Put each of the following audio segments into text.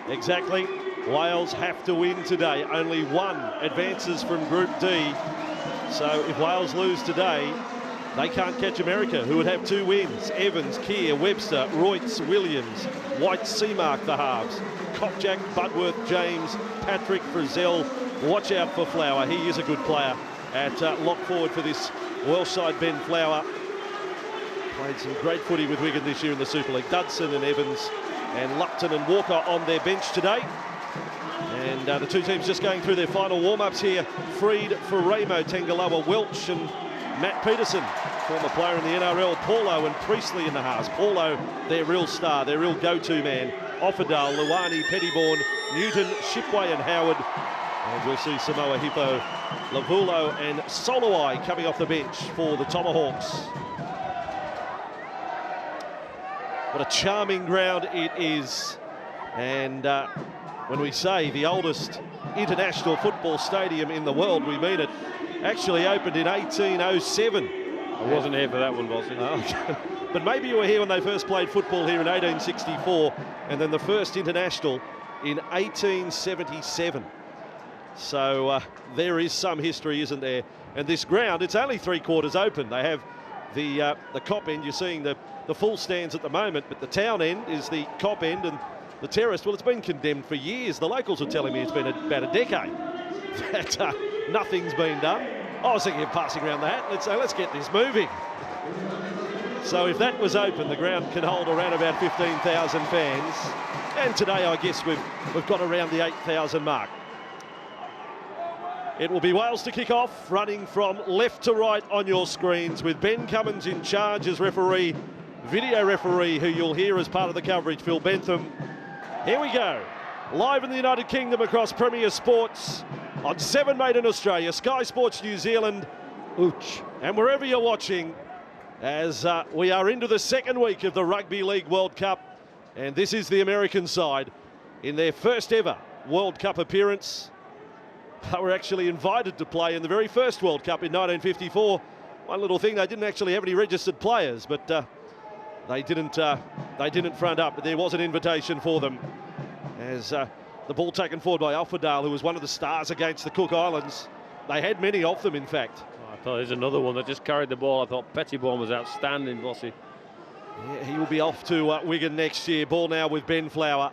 Exactly. Wales have to win today. Only one advances from Group D. So if Wales lose today, they can't catch America, who would have 2 wins. Evans, Keir, Webster, Royce, Williams, White, Seamark, the halves. Kopjak, Budworth, James, Patrick, Frizzell. Watch out for Flower. He is a good player at lock forward for this Welsh side. Ben Flower played some great footy with Wigan this year in the Super League. Dudson and Evans and Lupton and Walker on their bench today. And the two teams just going through their final warm-ups here. Freed, Faremo, Tangaloa, Welch and Matt Peterson, former player in the NRL. Paulo and Priestley in the halves. Paulo, their real star, their real go-to man. Offerdale, Luani, Pettybourne, Newton, Shipway and Howard. And we'll see Samoa Hippo, Lavulo and Solowai coming off the bench for the Tomahawks. What a charming ground it is. And when we say the oldest international football stadium in the world, we mean it. Actually opened in 1807. I wasn't here for that one, Bossy. Oh, but maybe you were here when they first played football here in 1864, and then the first international in 1877. So there is some history, isn't there? And this ground, it's only 3/4 open. They have the Cop end. You're seeing the full stands at the moment, but the town end is the Cop end, and the terrace, well, it's been condemned for years. The locals are telling me it's been about a decade that nothing's been done. I was thinking of passing around the hat. Let's get this moving. So if that was open, the ground can hold around about 15,000 fans. And today, I guess we've got around the 8,000 mark. It will be Wales to kick off, running from left to right on your screens, with Ben Cummins in charge as referee, video referee, who you'll hear as part of the coverage, Phil Bentham. Here we go, live in the United Kingdom across Premier Sports, on 7 Mate in Australia, Sky Sports New Zealand, and wherever you're watching, as we are into the second week of the Rugby League World Cup, and this is the American side in their first ever World Cup appearance. They were actually invited to play in the very first World Cup in 1954. One little thing, they didn't actually have any registered players, but they didn't front up, but there was an invitation for them. As the ball taken forward by Offerdale, who was one of the stars against the Cook Islands. They had many of them, in fact. I thought there's another one that just carried the ball. I thought Pettybourne was outstanding, Bossy. Yeah, he will be off to Wigan next year. Ball now with Ben Flower.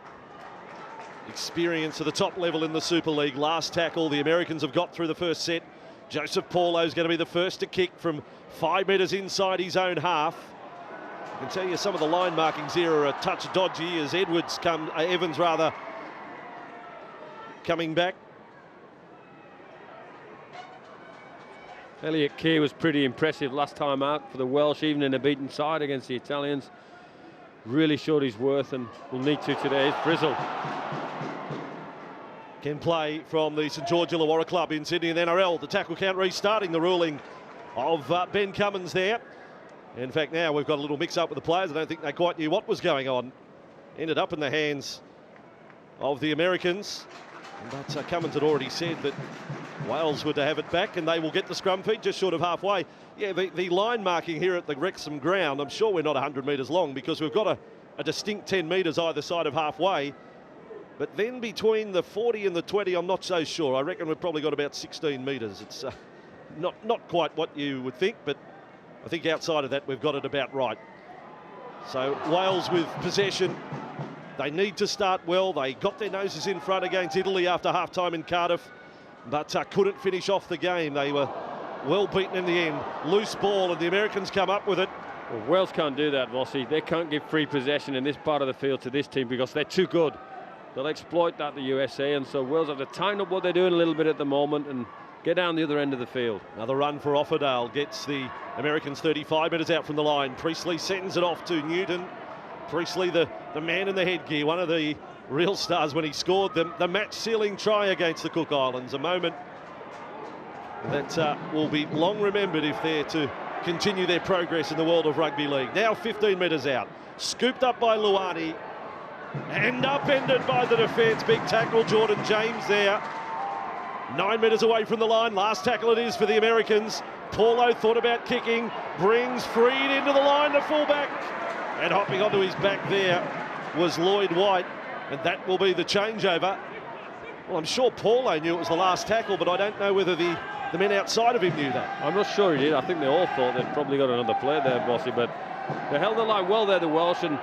Experience at the top level in the Super League. Last tackle the Americans have got through the first set. Joseph Paulo is going to be the first to kick from 5 metres inside his own half. I can tell you some of the line markings here are a touch dodgy as Evans coming back. Elliot Keir was pretty impressive last time out for the Welsh, even in a beaten side against the Italians. Really showed his worth, and will need to today. Frizzell can play from the St George Illawarra club in Sydney and NRL. The tackle count restarting, the ruling of Ben Cummins there. In fact, now we've got a little mix-up with the players. I don't think they quite knew what was going on. Ended up in the hands of the Americans. But Cummins had already said that Wales were to have it back, and they will get the scrum feed just short of halfway. Yeah, the line marking here at the Wrexham ground, I'm sure we're not 100 metres long, because we've got a distinct 10 metres either side of halfway. But then between the 40 and the 20, I'm not so sure. I reckon we've probably got about 16 metres. It's not quite what you would think, but I think outside of that, we've got it about right. So Wales with possession. They need to start well. They got their noses in front against Italy after half-time in Cardiff, but couldn't finish off the game. They were well beaten in the end. Loose ball, and the Americans come up with it. Well, Wales can't do that, Vossi. They can't give free possession in this part of the field to this team because they're too good. They'll exploit that, the USA, and so Wales have to tighten up what they're doing a little bit at the moment and get down the other end of the field. Another run for Offerdale gets the Americans 35 metres out from the line. Priestley sends it off to Newton. Priestley, the man in the headgear, one of the real stars when he scored the match-sealing try against the Cook Islands. A moment that will be long remembered if they're to continue their progress in the world of rugby league. Now 15 metres out. Scooped up by Luani and upended by the defence. Big tackle, Jordan James there. 9 metres away from the line. Last tackle it is for the Americans. Paulo thought about kicking. Brings Freed into the line, the fullback. And hopping onto his back there was Lloyd White. And that will be the changeover. Well, I'm sure Paulo knew it was the last tackle, but I don't know whether the men outside of him knew that. I'm not sure he did. I think they all thought they'd probably got another play there, Bossy, but they held the line well there, the Welsh, and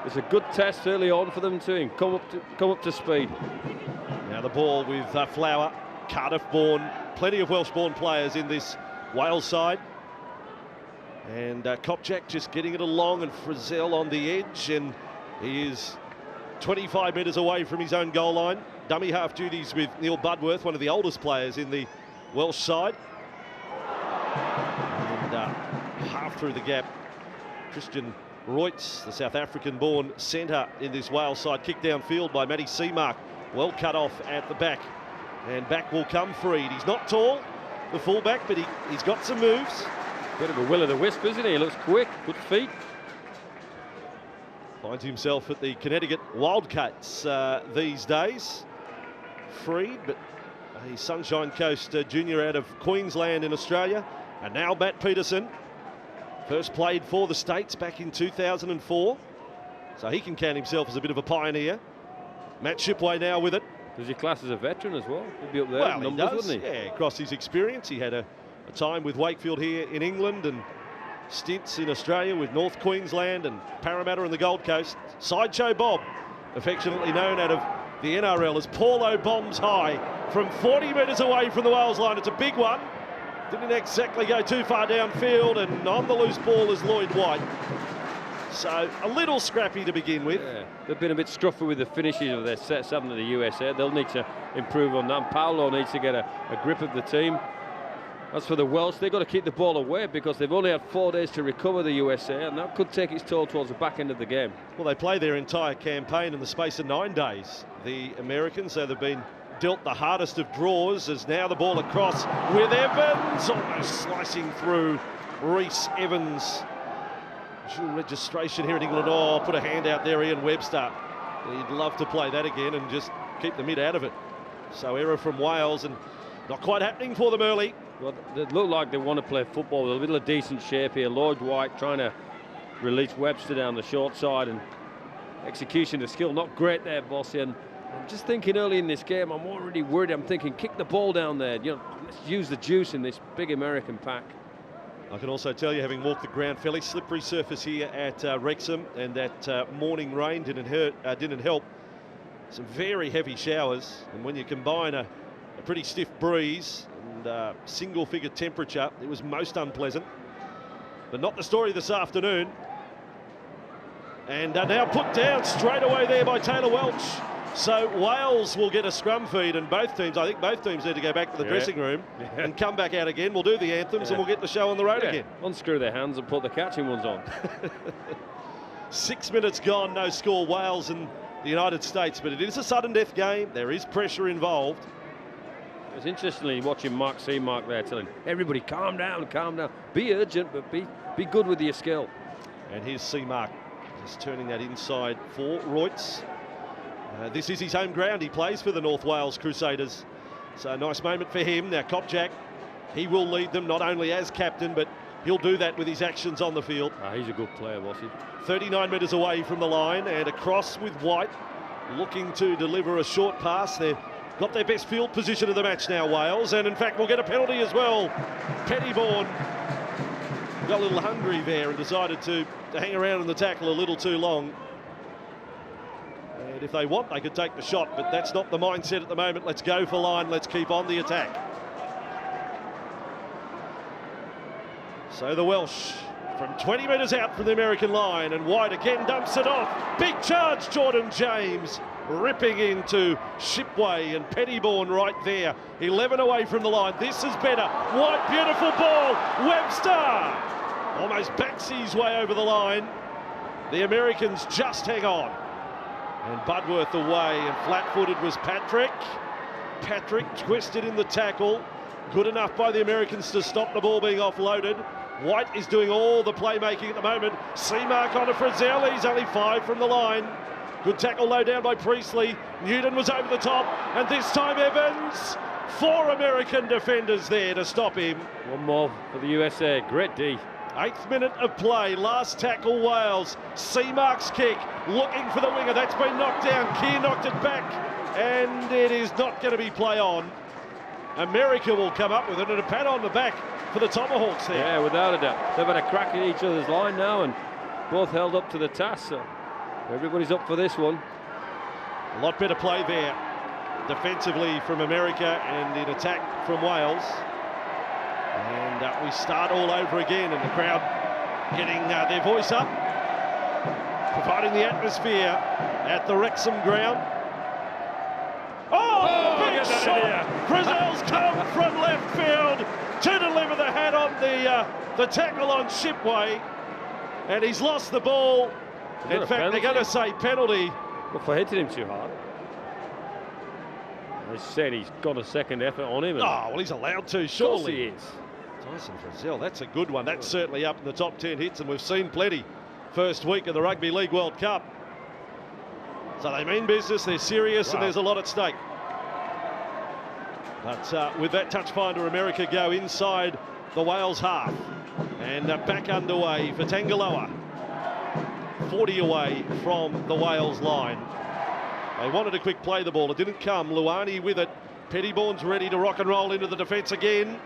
it's a good test early on for them to come up to speed. Now the ball with Flower, Cardiff-born, plenty of Welsh-born players in this Wales side. And Kopczak just getting it along, and Frizzell on the edge, and he is 25 metres away from his own goal line. Dummy half duties with Neil Budworth, one of the oldest players in the Welsh side. And half through the gap, Christian Reutz, the South African-born centre in this Wales side, kicked downfield by Matty Seamark. Well cut off at the back, and back will come Freed. He's not tall, the fullback, but he's got some moves. Bit of a will-o'-the-wisp, isn't he? He looks quick, good feet. Finds himself at the Connecticut Wildcats these days. Freed, but a Sunshine Coast junior out of Queensland in Australia. And now Matt Peterson, first played for the States back in 2004. So he can count himself as a bit of a pioneer. Matt Shipway now with it. Does he class as a veteran as well? He'd be up there Well, in numbers, he does, wouldn't he? yeah, across his experience. He had a time with Wakefield here in England, and stints in Australia with North Queensland and Parramatta and the Gold Coast. Sideshow Bob, affectionately known out of the NRL, as Paulo bombs high from 40 metres away from the Wales line. It's a big one. Didn't exactly go too far downfield, and on the loose ball is Lloyd White. So a little scrappy to begin with. Yeah, they've been a bit scruffy with the finishes of their sets, haven't they, the USA? They'll need to improve on that. Paulo needs to get a grip of the team. As for the Welsh, they've got to keep the ball away because they've only had 4 days to recover, the USA, and that could take its toll towards the back end of the game. Well, they play their entire campaign in the space of 9 days, the Americans, so they've been dealt the hardest of draws, as now the ball across with Evans, almost slicing through Rhys Evans. Dual registration here in England. Oh, put a hand out there, Ian Webster. He'd love to play that again and just keep the mid out of it. So error from Wales, and not quite happening for them early. Well, they look like they want to play football with a little decent shape here. Lloyd White trying to release Webster down the short side, and execution of skill not great there, Bossy. And I'm just thinking early in this game, I'm already worried. I'm thinking kick the ball down there. You know, let's use the juice in this big American pack. I can also tell you, having walked the ground, fairly slippery surface here at Wrexham, and that morning rain didn't help. Some very heavy showers, and when you combine a pretty stiff breeze and single-figure temperature, it was most unpleasant. But not the story this afternoon. And now put down straight away there by Taylor Welch. So Wales will get a scrum feed, and I think both teams need to go back to the dressing room and come back out again. We'll do the anthems and we'll get the show on the road again. Unscrew their hands and put the catching ones on. 6 minutes gone, no score, Wales and the United States, but it is a sudden death game. There is pressure involved. It's interestingly watching Mark Seamark there telling everybody, calm down, be urgent, but be good with your skill. And here's Seamark just turning that inside for Reutz. This is his home ground. He plays for the North Wales Crusaders. So a nice moment for him. Now Kopczak, he will lead them not only as captain, but he'll do that with his actions on the field. He's a good player, Bossy. 39 metres away from the line, and across with White, looking to deliver a short pass. They've got their best field position of the match now, Wales, and in fact will get a penalty as well. Pettybourne got a little hungry there and decided to hang around in the tackle a little too long. And if they want, they could take the shot, but that's not the mindset at the moment. Let's go for line, let's keep on the attack. So the Welsh from 20 metres out from the American line, and White again dumps it off. Big charge, Jordan James, ripping into Shipway, and Pettybourne right there. 11 away from the line. This is better. White, beautiful ball. Webster almost backs his way over the line. The Americans just hang on. And Budworth away, and flat-footed was Patrick. Patrick twisted in the tackle. Good enough by the Americans to stop the ball being offloaded. White is doing all the playmaking at the moment. Seamark on to Frizzell. He's only 5 from the line. Good tackle low down by Priestley. Newton was over the top, and this time Evans. 4 American defenders there to stop him. One more for the USA. Great D. 8th minute of play, last tackle Wales. Seamark's kick, looking for the winger. That's been knocked down. Keir knocked it back, and it is not going to be play on. America will come up with it, and a pat on the back for the Tomahawks there. Yeah, without a doubt. They've had a crack at each other's line now, and both held up to the task, so everybody's up for this one. A lot better play there defensively from America and in attack from Wales. And we start all over again, and the crowd getting their voice up, providing the atmosphere at the Wrexham ground. Oh, big shot! Frizzell's come from left field to deliver the hat on the tackle on Shipway, and he's lost the ball. In fact, they're going to say penalty. Well, for hitting him too hard. They said he's got a second effort on him. Oh, well, he's allowed to, surely. Of course he is. Tyson Frizzell, that's a good one. That's certainly up in the top 10 hits, and we've seen plenty first week of the Rugby League World Cup. So they mean business, they're serious, and there's a lot at stake. But with that touch finder, America go inside the Wales half. And back underway for Tangaloa. 40 away from the Wales line. They wanted to quick play the ball. It didn't come. Luani with it. Pettiborn's ready to rock and roll into the defence again.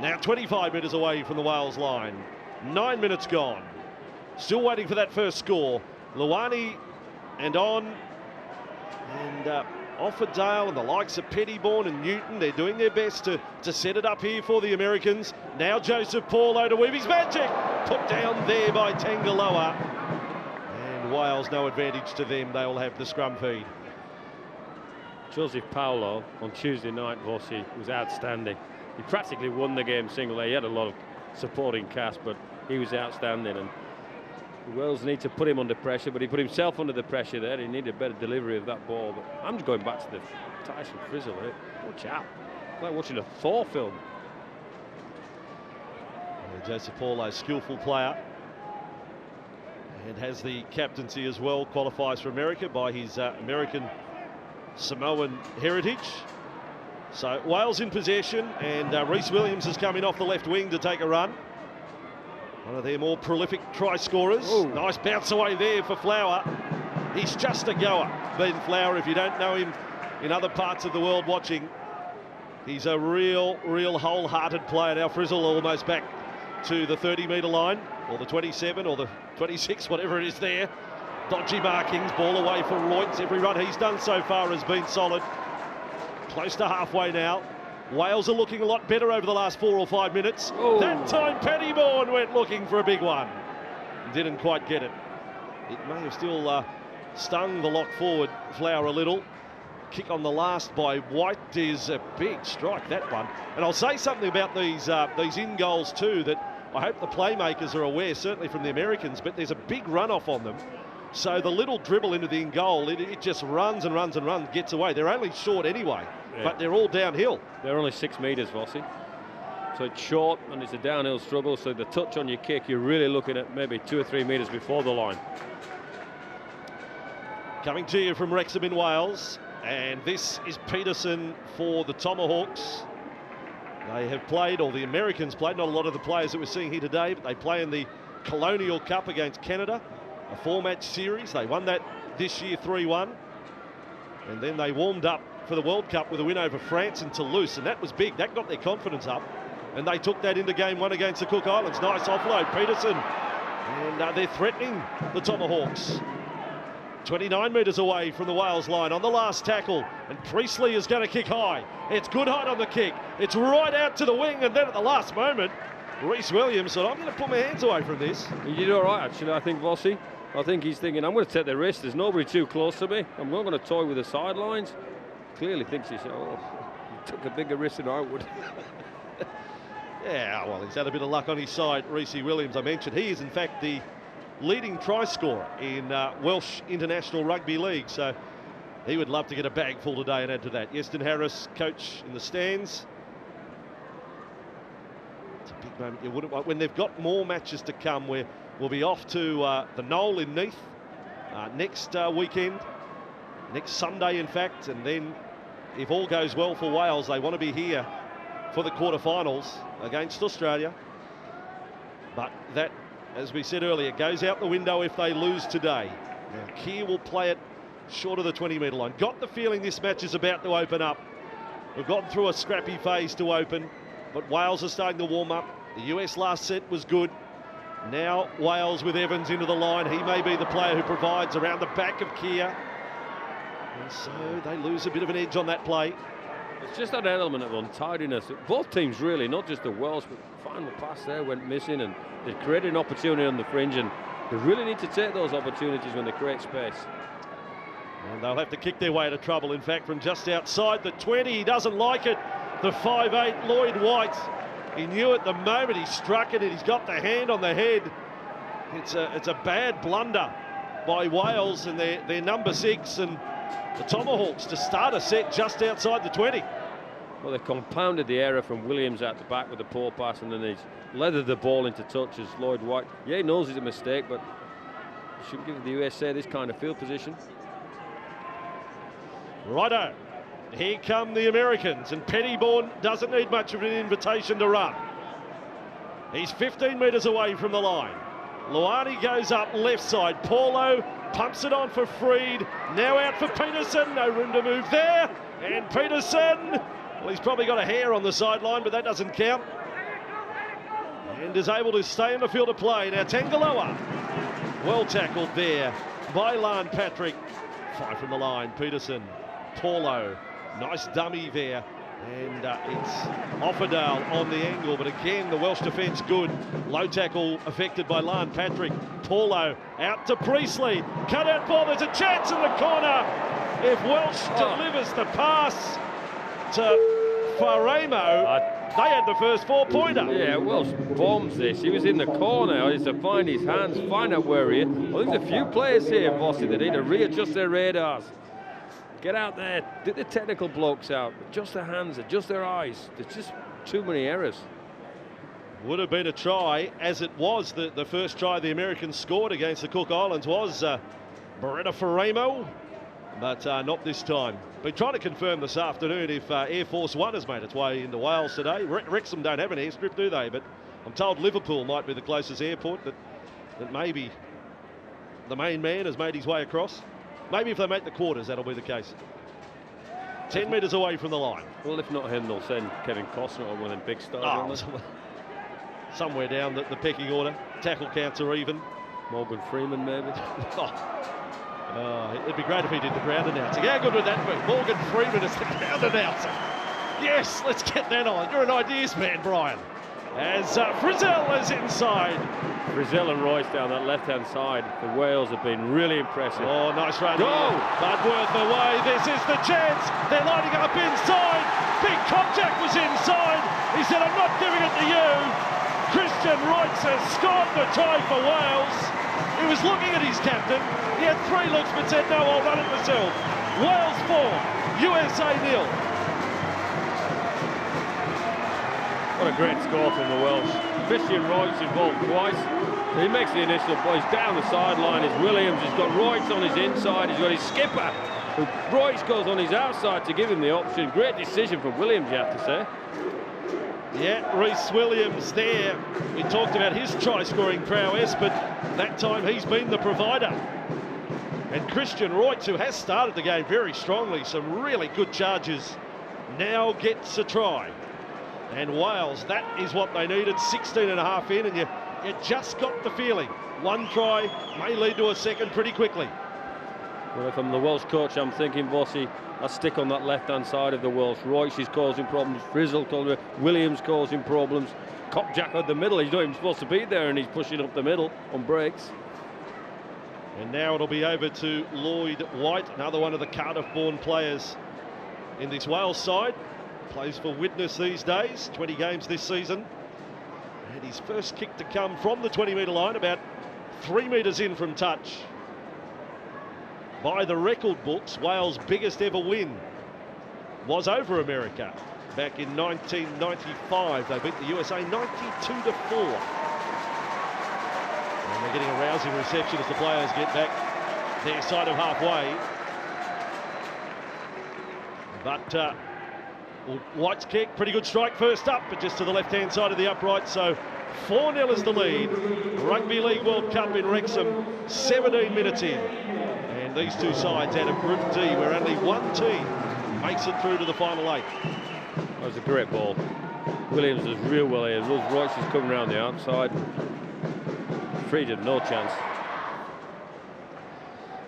Now 25 metres away from the Wales line. 9 minutes gone. Still waiting for that first score. Luani and on. And Offerdale and the likes of Pettiborn and Newton, they're doing their best to set it up here for the Americans. Now Joseph Paulo to weave his magic. Put down there by Tangaloa. And Wales, no advantage to them. They'll have the scrum feed. Joseph Paulo on Tuesday night, Vossi, was outstanding. He practically won the game single. He had a lot of supporting cast, but he was outstanding. And Wales need to put him under pressure, but he put himself under the pressure there. He needed a better delivery of that ball. But I'm just going back to the Tyson Frizzell here. Watch out. It's like watching a Thor film. Joseph Paulo, skillful player, and has the captaincy as well, qualifies for America by his American Samoan heritage. So Wales in possession, and Rhys Williams is coming off the left wing to take a run. One of their more prolific try scorers. Ooh. Nice bounce away there for Flower. He's just a goer, Ben Flower. If you don't know him in other parts of the world watching, he's a real wholehearted player. Now Frizzell almost back to the 30-metre line, or the 27, or the 26, whatever it is there. Dodgy markings, ball away for Reutz. Every run he's done so far has been solid. Close to halfway now. Wales are looking a lot better over the last 4 or 5 minutes. Ooh. That time Pettiborn went looking for a big one. Didn't quite get it. It may have still stung the lock forward Flower a little. Kick on the last by White is a big strike, that one. And I'll say something about these in goals too, that I hope the playmakers are aware, certainly from the Americans, but there's a big run-off on them. So the little dribble into the in goal, it just runs and runs and runs, gets away. They're only short anyway, but they're all downhill. They're only 6 metres, Vossi. So it's short and it's a downhill struggle. So the touch on your kick, you're really looking at maybe 2 or 3 metres before the line. Coming to you from Wrexham in Wales, and this is Peterson for the Tomahawks. They have played, or the Americans played, not a lot of the players that we're seeing here today, but they play in the Colonial Cup against Canada. A 4-match series. They won that this year 3-1, and then they warmed up for the World Cup with a win over France and Toulouse, and that was big. That got their confidence up, and they took that into game 1 against the Cook Islands. Nice offload, Peterson, and they're threatening the Tomahawks. 29 metres away from the Wales line on the last tackle, and Priestley is going to kick high. It's good height on the kick. It's right out to the wing, and then at the last moment, Rhys Williams said, I'm going to put my hands away from this. He did all right, actually, I think, Vossi. I think he's thinking, I'm going to take the risk. There's nobody too close to me. I'm not going to toy with the sidelines. Clearly thinks he took a bigger risk than I would. Yeah, well, he's had a bit of luck on his side, Rhys Williams, I mentioned. He is, in fact, the leading try scorer in Welsh International Rugby League. So he would love to get a bag full today and add to that. Yeston Harris, coach in the stands. It's a big moment. You wouldn't want, when they've got more matches to come, we'll be off to the Knoll in Neath next weekend, next Sunday, in fact. And then, if all goes well for Wales, they want to be here for the quarterfinals against Australia. But that, as we said earlier, goes out the window if they lose today. Now, Keir will play it short of the 20-metre line. Got the feeling this match is about to open up. We've gotten through a scrappy phase to open, but Wales are starting to warm up. The US last set was good. Now Wales with Evans into the line. He may be the player who provides around the back of Keir. And so they lose a bit of an edge on that play. It's just that element of untidiness. Both teams really, not just the Welsh, but the final pass there went missing, and they created an opportunity on the fringe, and they really need to take those opportunities when they create space. And they'll have to kick their way to trouble, in fact, from just outside the 20. He doesn't like it. The 5'8", Lloyd White. He knew at the moment he struck it, and he's got the hand on the head. It's a bad blunder by Wales and their number 6, and the Tomahawks to start a set just outside the 20. Well, they compounded the error from Williams out the back with the poor pass, and then he's leathered the ball into touch as Lloyd White. Yeah, he knows it's a mistake, but he shouldn't give the USA this kind of field position. Righto, here come the Americans, and Pettybourne doesn't need much of an invitation to run. He's 15 metres away from the line. Luani goes up left side. Paulo pumps it on for Freed. Now out for Peterson. No room to move there. And Peterson, well, he's probably got a hair on the sideline, but that doesn't count. And is able to stay in the field of play. Now Tangaloa, well tackled there by Lan Patrick. 5 from the line. Peterson, Paulo, nice dummy there. And it's Offerdale on the angle, but again the Welsh defence good. Low tackle affected by Lan Patrick. Paulo out to Priestley. Cut out ball, there's a chance in the corner. If Welsh delivers the pass to Faremo, they had the first 4-pointer. Yeah, Welsh bombs this. He was in the corner. He has to find his hands, find out where he is. Well, there's a few players here, Vossi, that need to readjust their radars. Get out there, get the technical blokes out, adjust their hands, adjust their eyes. There's just too many errors. Would have been a try, as it was the first try the Americans scored against the Cook Islands was Beretta Faremo, but not this time. Been trying to confirm this afternoon if Air Force One has made its way into Wales today. Wrexham don't have an airstrip, do they? But I'm told Liverpool might be the closest airport, that maybe the main man has made his way across. Maybe if they make the quarters, that'll be the case. 10 metres away from the line. Well, if not him, they'll send Kevin Costner on one of them big stars. Somewhere down the pecking order. Tackle counts are even. Morgan Freeman, maybe. It'd be great if he did the ground announcing. How good would that be? Morgan Freeman is the ground announcer. Yes, let's get that on. You're an ideas man, Brian. As Frizzell is inside. Frizzell and Royce down that left-hand side. The Wales have been really impressive. Oh, nice run. Go! Budworth away. This is the chance. They're lining up inside. Big Kopchak was inside. He said, I'm not giving it to you. Christian Royce has scored the try for Wales. He was looking at his captain. He had 3 looks but said, no, I'll run it myself. Wales 4, USA 0. What a great score from the Welsh. Christian Royce involved twice. He makes the initial play. He's down the sideline. It's Williams. He's got Royce on his inside. He's got his skipper. Royce goes on his outside to give him the option. Great decision from Williams, you have to say. Yeah, Rhys Williams there. We talked about his try-scoring prowess, but that time he's been the provider. And Christian Royce, who has started the game very strongly, some really good charges, now gets a try. And Wales, that is what they needed, 16 and a half in, and you just got the feeling. One try may lead to a second pretty quickly. Well, if I'm the Welsh coach, I'm thinking, Vossi, I'll stick on that left-hand side of the Welsh. Royce is causing problems, Frizzell causing, Williams causing problems. Kopchak at the middle, he's not even supposed to be there, and he's pushing up the middle on breaks. And now it'll be over to Lloyd White, another one of the Cardiff-born players in this Wales side. Plays for Widnes these days, 20 games this season. And his first kick to come from the 20-metre line, about 3 metres in from touch. By the record books, Wales' biggest ever win was over America back in 1995. They beat the USA 92-4. And they're getting a rousing reception as the players get back their side of halfway. But White's kick, pretty good strike first up, but just to the left-hand side of the upright, so 4-0 is the lead. Rugby League World Cup in Wrexham, 17 minutes in. And these two sides out of Group D, where only one team makes it through to the final 8. That was a great ball. Williams does real well here. Royce is coming around the outside. Freed had no chance.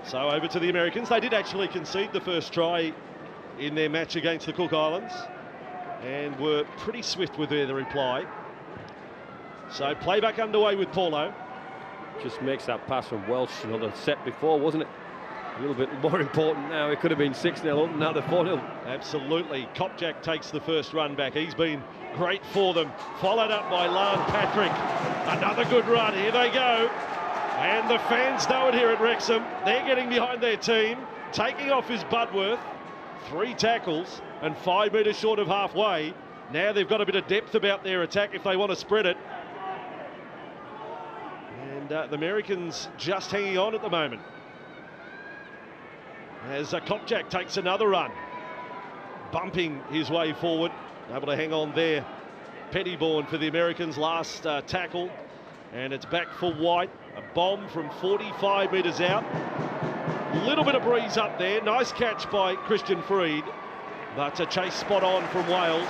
So over to the Americans. They did actually concede the first try in their match against the Cook Islands and were pretty swift with their reply. So playback underway with Paulo. Just makes that pass from Welsh, another set before, wasn't it? A little bit more important now. It could have been 6-0 up, now they're 4-0. Absolutely. Kopjak takes the first run back. He's been great for them. Followed up by Lan Patrick. Another good run. Here they go. And the fans know it here at Wrexham. They're getting behind their team. Taking off his Budworth. 3 tackles and 5 metres short of halfway. Now they've got a bit of depth about their attack if they want to spread it. And the Americans just hanging on at the moment. As Kopjak takes another run, bumping his way forward, able to hang on there. Pettybourne for the Americans, last tackle, and it's back for White. A bomb from 45 metres out. Little bit of breeze up there. Nice catch by Christian Freed, but a chase spot on from Wales.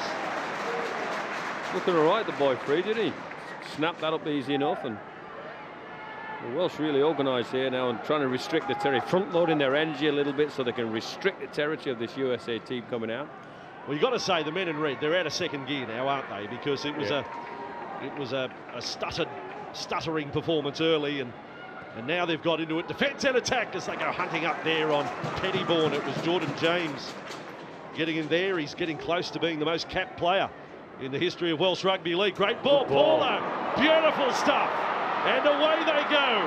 Looking all right, the boy Freed, didn't he? Snapped that up easy enough, and the Welsh really organised here now and trying to restrict the territory, front-loading their energy a little bit so they can restrict the territory of this USA team coming out. Well, you've got to say the men in red, they're out of second gear now, aren't they? Because it was a stuttering performance early, and now they've got into it. Defence and attack as they go hunting up there on Pettybourne. It was Jordan James getting in there. He's getting close to being the most capped player in the history of Welsh Rugby League. Great ball, Paulo. Beautiful stuff. And away they go.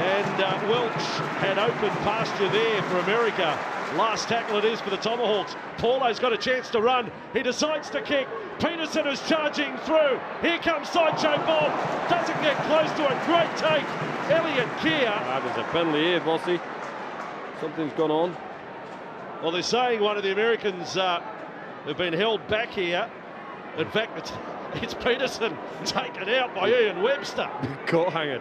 And Welch had open pasture there for America. Last tackle it is for the Tomahawks. Paulo's got a chance to run. He decides to kick. Peterson is charging through. Here comes Sideshow Bob. Doesn't get close to it. Great take. Elliot Keir. There's a penalty here, Bossy. Something's gone on. Well, they're saying one of the Americans have been held back here. In fact, it's Peterson taken out by Ian Webster. Caught hanging.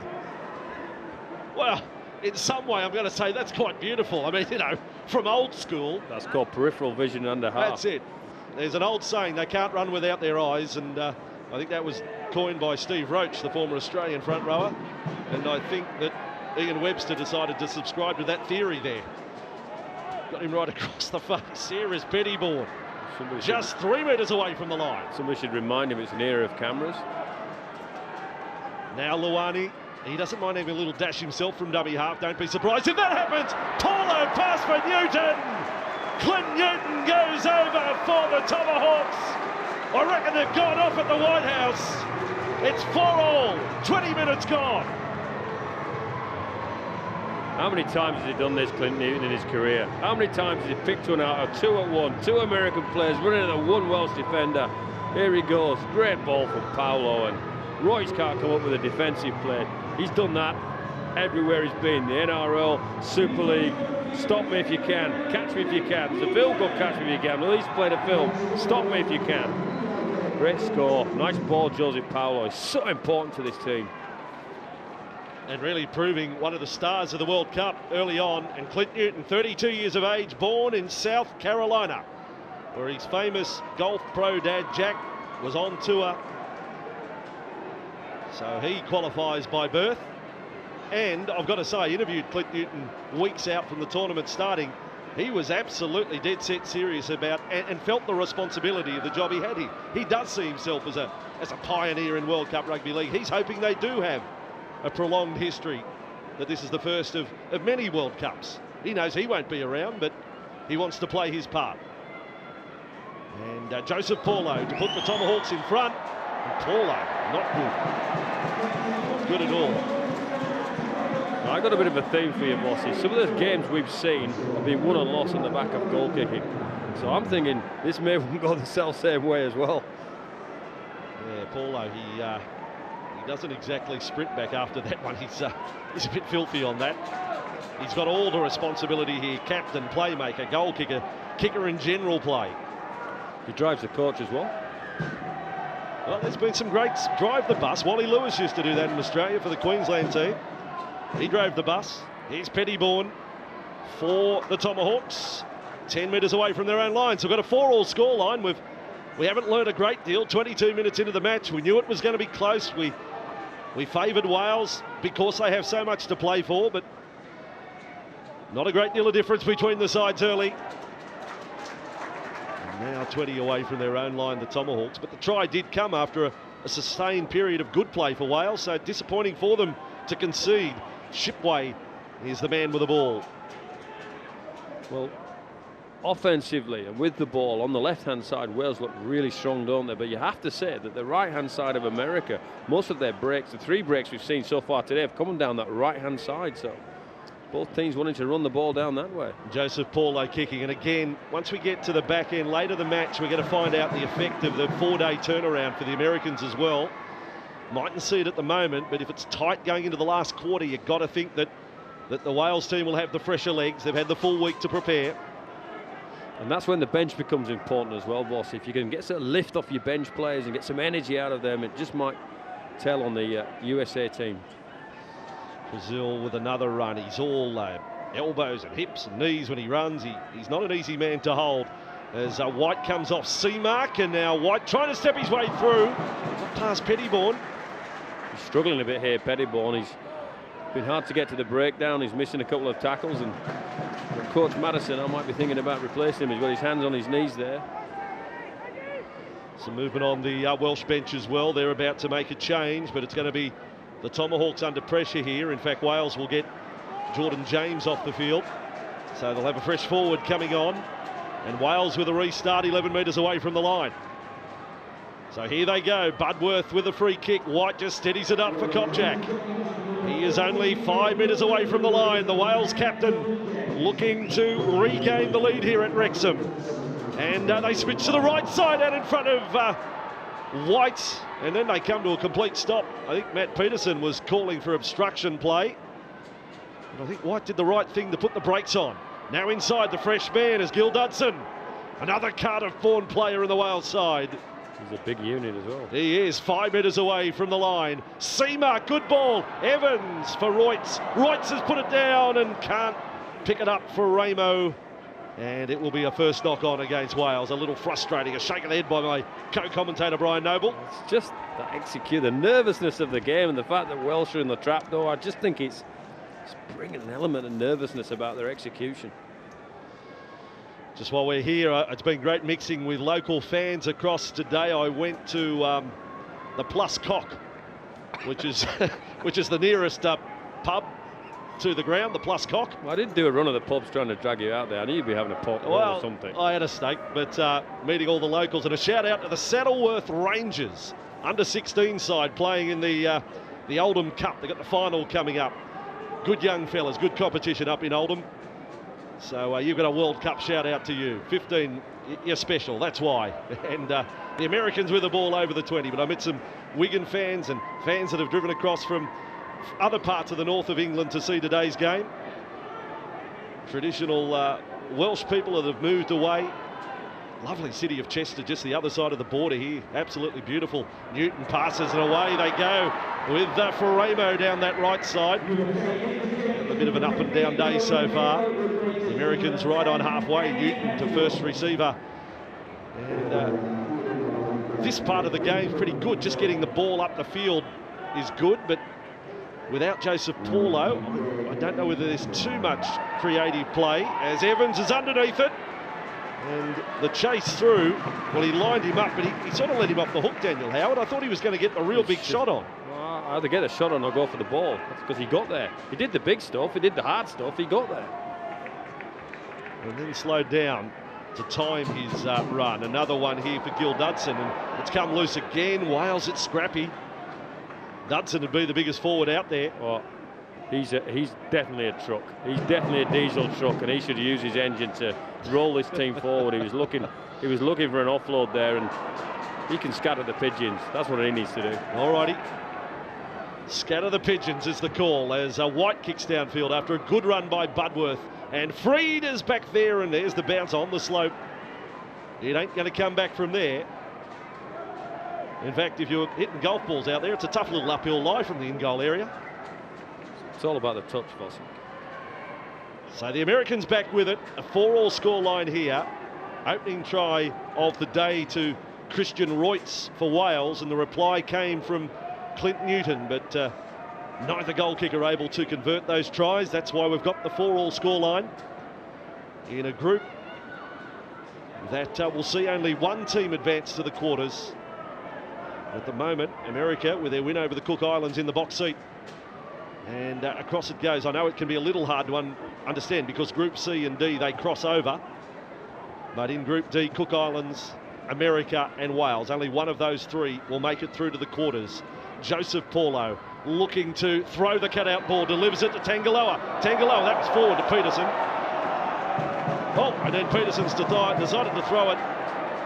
Well, in some way, I'm going to say that's quite beautiful. I mean, you know, from old school. That's called peripheral vision under half. That's it. There's an old saying, they can't run without their eyes, and I think that was coined by Steve Roach, the former Australian front rower. And I think that Ian Webster decided to subscribe to that theory there. Got him right across the face. Here is Pettybourne. Just 3 metres away from the line. Somebody should remind him it's an era of cameras. Now Luani, he doesn't mind having a little dash himself from dummy half. Don't be surprised if that happens. Paulo pass for Newton. Clint Newton goes over for the Tomahawks. I reckon they've gone off at the White House. It's 4-all. 20 minutes gone. How many times has he done this, Clint Newton, in his career? How many times has he picked one out of 2-at-1, 2 American players running at the 1 Welsh defender? Here he goes. Great ball from Paulo, and Royce can't come up with a defensive play. He's done that everywhere he's been. The NRL, Super League, stop me if you can, catch me if you can. There's a field goal, catch me if you can. At least play the film, stop me if you can. Great score. Nice ball, Joseph Paulo. He's so important to this team. And really proving one of the stars of the World Cup early on. And Clint Newton, 32 years of age, born in South Carolina, where his famous golf pro dad Jack was on tour. So he qualifies by birth. And I've got to say, I interviewed Clint Newton weeks out from the tournament starting. He was absolutely dead set serious about and felt the responsibility of the job he had here. He does see himself as a pioneer in World Cup Rugby League. He's hoping they do have a prolonged history, that this is the first of many World Cups. He knows he won't be around, but he wants to play his part. And Joseph Paulo to put the Tomahawks in front. And Paulo, not good. Not good at all. I got a bit of a theme for you, Bossy. Some of the games we've seen have been won and lost on the back of goal kicking. So I'm thinking this may go the same way as well. Yeah, Paulo, he doesn't exactly sprint back after that one. He's a bit filthy on that. He's got all the responsibility here. Captain, playmaker, goal kicker, kicker in general play. He drives the coach as well. Well, there's been some great drive the bus. Wally Lewis used to do that in Australia for the Queensland team. He drove the bus. Here's Pettybourne for the Tomahawks. 10 metres away from their own line. So we've got a 4-all scoreline. We haven't learned a great deal. 22 minutes into the match. We knew it was going to be close. We favoured Wales because they have so much to play for, but not a great deal of difference between the sides early. And now 20 away from their own line, the Tomahawks. But the try did come after a sustained period of good play for Wales, so disappointing for them to concede. Shipway is the man with the ball. Well, offensively and with the ball on the left-hand side, Wales look really strong, don't they? But you have to say that the right-hand side of America, most of their breaks, the 3 breaks we've seen so far today, have come down that right-hand side. So both teams wanting to run the ball down that way. Joseph Paulo kicking, and again, once we get to the back end later the match, we're going to find out the effect of the 4-day turnaround for the Americans as well. Mightn't see it at the moment, but if it's tight going into the last quarter, you've got to think that the Wales team will have the fresher legs. They've had the full week to prepare. And that's when the bench becomes important as well, boss. If you can get some lift off your bench players and get some energy out of them, it just might tell on the USA team. Brazil with another run. He's all elbows and hips and knees when he runs. He's not an easy man to hold. As White comes off C-mark, and now White trying to step his way through. Not past Pettybourne. He's struggling a bit here, Pettybourne. He's been hard to get to the breakdown. He's missing a couple of tackles, and Coach Madison, I might be thinking about replacing him. He's got his hands on his knees there. Some movement on the Welsh bench as well. They're about to make a change, but it's going to be the Tomahawks under pressure here. In fact, Wales will get Jordan James off the field, so they'll have a fresh forward coming on, and Wales with a restart 11 metres away from the line. So here they go. Budworth with a free kick. White just steadies it up for Kopchak. He is only 5 metres away from the line. The Wales captain looking to regain the lead here at Wrexham. And they switch to the right side out in front of White. And then they come to a complete stop. I think Matt Peterson was calling for obstruction play. But I think White did the right thing to put the brakes on. Now inside the fresh man is Gil Dudson. Another Cardiff-born player in the Wales side. He's a big unit as well. He is 5 metres away from the line. Seamark, good ball. Evans for Reutz. Reutz has put it down and can't pick it up for Ramo. And it will be a first knock on against Wales. A little frustrating. A shake of the head by my co-commentator Brian Noble. It's just the nervousness of the game and the fact that Welsh are in the trap, though. I just think it's bringing an element of nervousness about their execution. Just while we're here, it's been great mixing with local fans across today. I went to the Plus Cock, which is which is the nearest pub to the ground, the Plus Cock. Well, I didn't do a run of the pubs trying to drag you out there. I knew you'd be having a pop or something. I had a steak, but meeting all the locals, and a shout out to the Saddleworth Rangers under 16 side playing in the Oldham Cup. They've got the final coming up. Good young fellas, good competition up in Oldham. So you've got a World Cup shout out to you. 15, you're special, that's why. And the Americans with the ball over the 20. But I met some Wigan fans and fans that have driven across from other parts of the north of England to see today's game. Traditional Welsh people that have moved away. Lovely city of Chester, just the other side of the border here. Absolutely beautiful. Newton passes and away they go with Ferramo down that right side. A bit of an up and down day so far. The Americans right on halfway. Newton to first receiver. And this part of the game is pretty good. Just getting the ball up the field is good, but without Joseph Paulo, I don't know whether there's too much creative play, as Evans is underneath it. And the chase through, well, he lined him up, but he sort of let him off the hook, Daniel Howard. I thought he was going to get a real big shot on. Well, either get a shot on or go for the ball. That's because he got there. He did the big stuff, he did the hard stuff, he got there. And then slowed down to time his run. Another one here for Gil Dudson, and it's come loose again. Wales, it's scrappy. Dudson would be the biggest forward out there. Well, he's definitely a truck. He's definitely a diesel truck, and he should use his engine to roll this team forward. He was looking for an offload there, and he can scatter the pigeons. That's what he needs to do. All righty. Scatter the pigeons is the call as White kicks downfield after a good run by Budworth. And Freed is back there, and there's the bounce on the slope. It ain't going to come back from there. In fact, if you're hitting golf balls out there, it's a tough little uphill lie from the in-goal area. It's all about the touch, Vossi. So the Americans back with it. A 4-all scoreline here. Opening try of the day to Christian Reutz for Wales, and the reply came from Clint Newton, but neither goal kicker able to convert those tries. That's why we've got the 4-all scoreline in a group that will see only one team advance to the quarters. At the moment, America, with their win over the Cook Islands, in the box seat. And across it goes. I know it can be a little hard to understand because Group C and D, they cross over. But in Group D, Cook Islands, America and Wales, only one of those three will make it through to the quarters. Joseph Paulo looking to throw the cutout ball, delivers it to Tangaloa. Tangaloa, that was forward to Peterson. Oh, and then Peterson's decided to throw it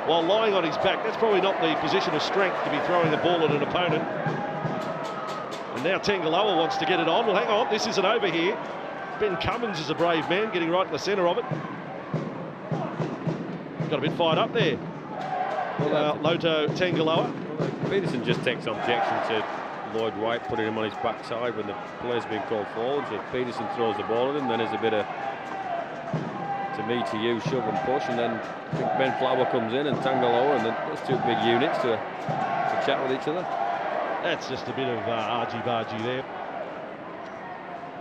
while lying on his back. That's probably not the position of strength to be throwing the ball at an opponent. And now Tangaloa wants to get it on. Well, hang on, this isn't over here. Ben Cummins is a brave man, getting right in the centre of it. Got a bit fired up there. Well, Loto Tangaloa. Well, Peterson just takes objection to Lloyd White putting him on his backside when the play's been called forward. So Peterson throws the ball at him, then there's a bit of to me to you, shove and push, and then I think Ben Flower comes in and Tangaloa, and then there's two big units to chat with each other. That's just a bit of argy-bargy there.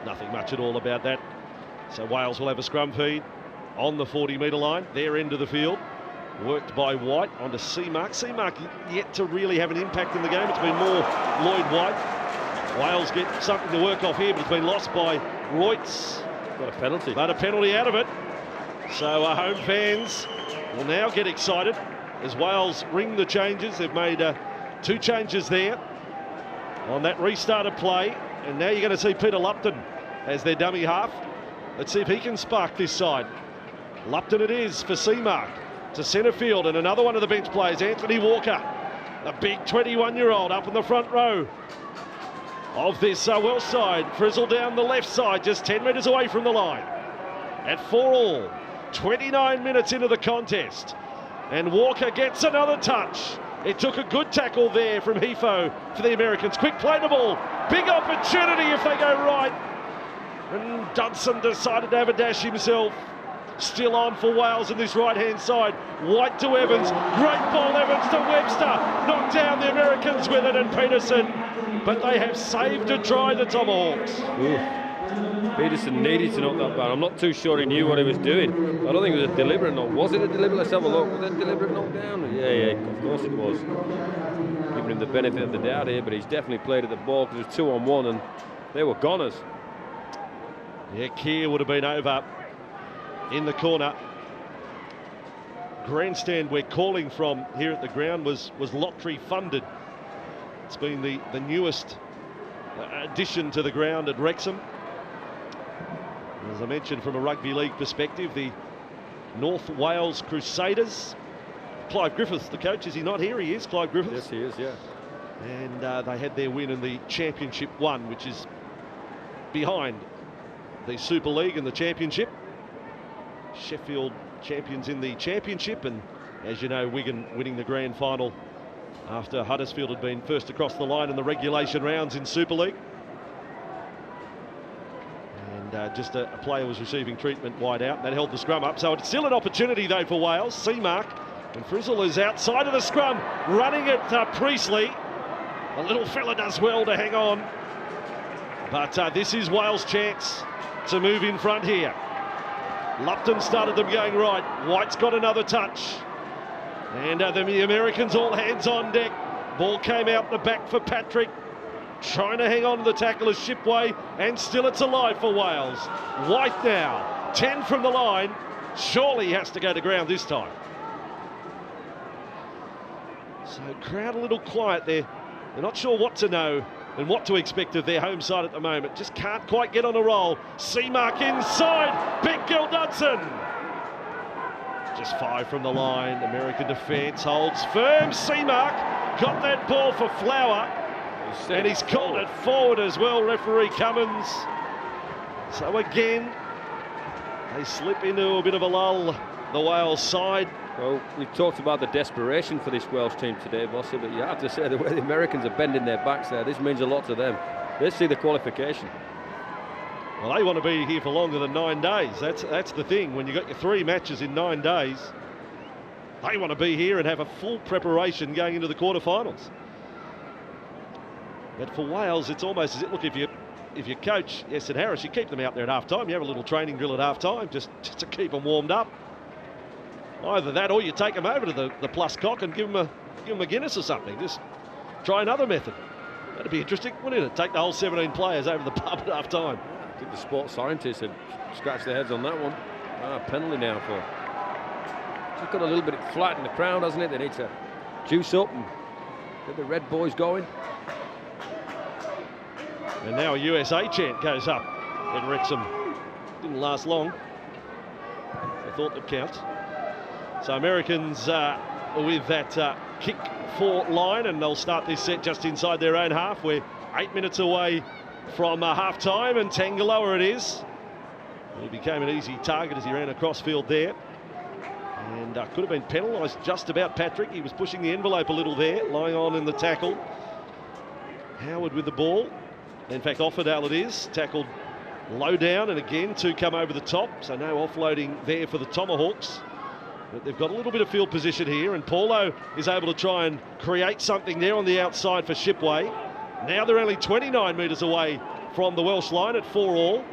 Nothing much at all about that. So Wales will have a scrum feed on the 40-metre line, their end of the field. Worked by White onto Seamark. Seamark yet to really have an impact in the game. It's been more Lloyd White. Wales get something to work off here, but it's been lost by Reutz. Got a penalty. But a penalty out of it. So our home fans will now get excited as Wales ring the changes. They've made 2 changes there on that restarted play. And now you're going to see Peter Lupton as their dummy half. Let's see if he can spark this side. Lupton it is for Seamark to centre field, and another one of the bench players, Anthony Walker, a big 21-year-old up in the front row of this Welsh side. Frizzle down the left side, just 10 metres away from the line. At 4-all, 29 minutes into the contest, and Walker gets another touch. It took a good tackle there from Hefo for the Americans. Quick play the ball, big opportunity if they go right. And Dodson decided to have a dash himself. Still on for Wales in this right-hand side. White to Evans. Great ball, Evans to Webster. Knocked down the Americans with it, and Peterson. But they have saved a try, the Tomahawks. Ooh. Peterson needed to knock that down. I'm not too sure he knew what he was doing. I don't think it was a deliberate knock. Was it a deliberate? Let's have a look. Was it a deliberate knockdown? Yeah, of course it was. Giving him the benefit of the doubt here, but he's definitely played at the ball because it was 2-on-1 and they were goners. Yeah, Keir would have been over in the corner. Grandstand we're calling from here at the ground was lottery funded. It's been the newest addition to the ground at Wrexham. As I mentioned, from a rugby league perspective, the North Wales Crusaders. Clive Griffiths, the coach, is he not here? He is, Clive Griffiths. Yes, he is, yeah. And they had their win in the Championship 1, which is behind the Super League and the Championship. Sheffield champions in the Championship, and as you know, Wigan winning the grand final after Huddersfield had been first across the line in the regulation rounds in Super League. And just a player was receiving treatment wide out. That held the scrum up, so it's still an opportunity though for Wales. Seamark, and Frizzle is outside of the scrum, running it Priestley. The little fella does well to hang on, but this is Wales' chance to move in front here. Lupton started them going right. White's got another touch. And the Americans all hands on deck. Ball came out the back for Patrick. Trying to hang on to the tackle is Shipway. And still it's alive for Wales. White now, 10 from the line. Surely he has to go to ground this time. So crowd a little quiet there. They're not sure what to know and what to expect of their home side at the moment. Just can't quite get on a roll. Seamark inside. Big Gil Dudson. Just 5 from the line. American defence holds firm. Seamark got that ball for Flower. And he's called it forward as well, referee Cummins. So again, they slip into a bit of a lull the Wales side. Well, we've talked about the desperation for this Welsh team today, Bossy, but you have to say the way the Americans are bending their backs there, this means a lot to them. They see the qualification. Well, they want to be here for longer than 9 days. That's the thing. When you've got your 3 matches in 9 days, they want to be here and have a full preparation going into the quarterfinals. But for Wales, it's almost as if, look, if you coach St Harris, you keep them out there at half-time. You have a little training drill at half-time just to keep them warmed up. Either that or you take them over to the plus cock and give them a Guinness or something. Just try another method. That'd be interesting, wouldn't it? Take the whole 17 players over the pub at half-time. I think the sports scientists had scratched their heads on that one. Penalty now for... It's got a little bit flat in the crowd, hasn't it? They need to juice up and get the red boys going. And now a USA chant goes up in Wrexham. Didn't last long. They thought that counts. So Americans with that kick for line, and they'll start this set just inside their own half. We're 8 minutes away from half-time, and Tangaloa it is. He became an easy target as he ran across field there. And could have been penalised just about, Patrick. He was pushing the envelope a little there, lying on in the tackle. Howard with the ball. In fact, Offerdale it is, tackled low down, and again 2 come over the top, so no offloading there for the Tomahawks. But they've got a little bit of field position here, and Paulo is able to try and create something there on the outside for Shipway. Now they're only 29 metres away from the Welsh line at 4-all.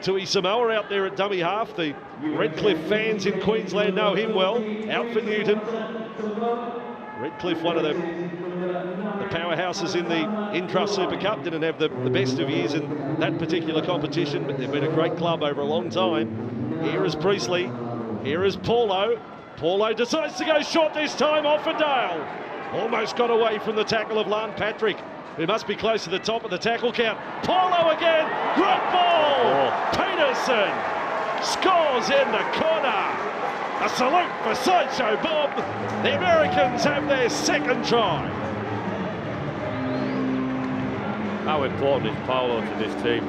Tui Samoa out there at dummy half. The Redcliffe fans in Queensland know him well. Out for Newton. Redcliffe, one of the powerhouses in the Intrust Super Cup, didn't have the best of years in that particular competition, but they've been a great club over a long time. Here is Priestley. Here is Paulo. Paulo decides to go short this time, Offerdale. Almost got away from the tackle of Lan Patrick, who must be close to the top of the tackle count. Paulo again, great ball! Peterson scores in the corner. A salute for Sideshow Bob. The Americans have their second try. How important is Paulo to this team?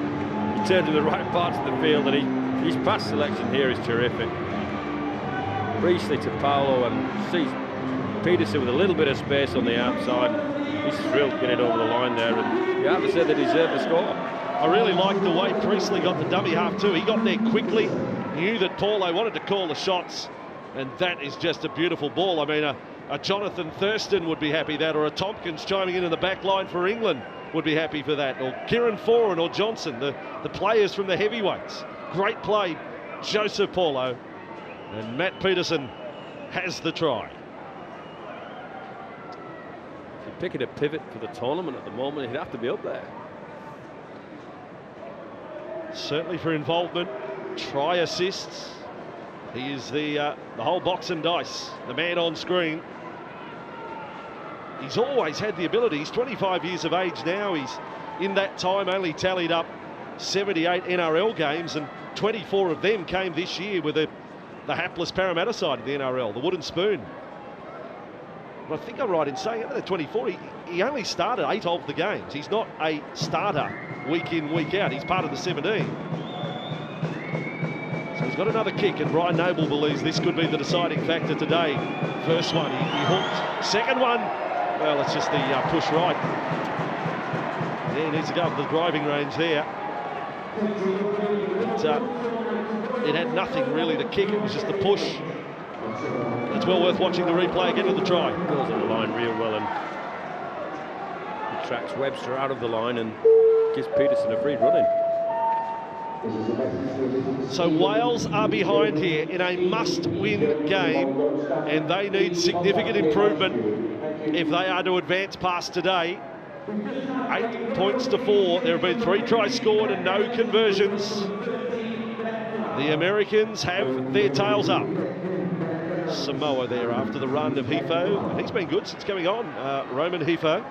He turned to the right parts of the field, and his pass selection here is terrific. Priestley to Paulo, and sees Peterson with a little bit of space on the outside. He's thrilled to get it over the line there, and you have to say they deserve the score. I really like the way Priestley got the dummy half too. He got there quickly, knew that Paulo wanted to call the shots, and that is just a beautiful ball. I mean, a Jonathan Thurston would be happy that, or a Tompkins chiming in the back line for England would be happy for that, or Kieran Foran or Johnson, the players from the heavyweights. Great play, Joseph Paulo, and Matt Peterson has the try. If you're picking a pivot for the tournament at the moment, he'd have to be up there. Certainly for involvement, try assists. He is the whole box and dice, the man on screen. He's always had the ability. He's 25 years of age now. He's in that time only tallied up 78 NRL games, and 24 of them came this year with the hapless Parramatta side of the NRL, the Wooden Spoon. But I think I'm right in saying at 24, he only started 8 of the games. He's not a starter week in, week out. He's part of the 17. So he's got another kick, and Brian Noble believes this could be the deciding factor today. First one, he hooked. Second one, well, it's just the push right. Yeah, he needs to go up the driving range there. It had nothing really to kick, it was just the push. It's well worth watching the replay again of the try. Goes on the line real well, and he tracks Webster out of the line and gives Peterson a free run in. So Wales are behind here in a must-win game, and they need significant improvement if they are to advance past today. 8 points to 4. There have been 3 tries scored and no conversions. The Americans have their tails up. Samoa there after the run of Hefo. He's been good since coming on, Roman Hefo.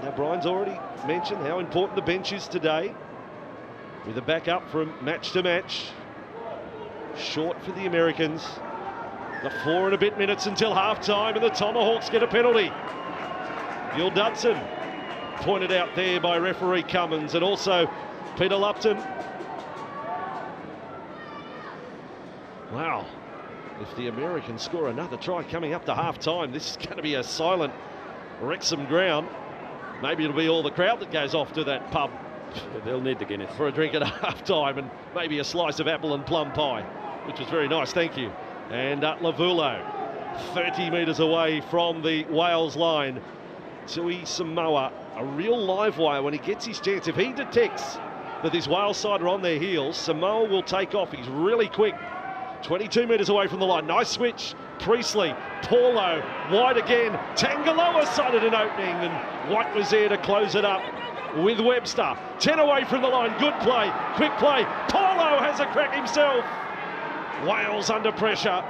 Now Brian's already mentioned how important the bench is today, with a backup from match to match. Short for the Americans. The 4 and a bit minutes until half-time, and the Tomahawks get a penalty. Gil Dudson pointed out there by referee Cummins, and also Peter Lupton. Wow. If the Americans score another try coming up to half-time, this is going to be a silent Wrexham ground. Maybe it'll be all the crowd that goes off to that pub. They'll need the Guinness For a drink at half-time, and maybe a slice of apple and plum pie, which was very nice, thank you. And Lavulo, 30 metres away from the Wales line. Tui Samoa, a real live wire when he gets his chance. If he detects that this Wales side are on their heels, Samoa will take off. He's really quick. 22 metres away from the line. Nice switch. Priestley, Paulo, wide again. Tangaloa sighted an opening, and White was there to close it up with Webster. 10 away from the line. Good play. Quick play. Paulo has a crack himself. Wales under pressure.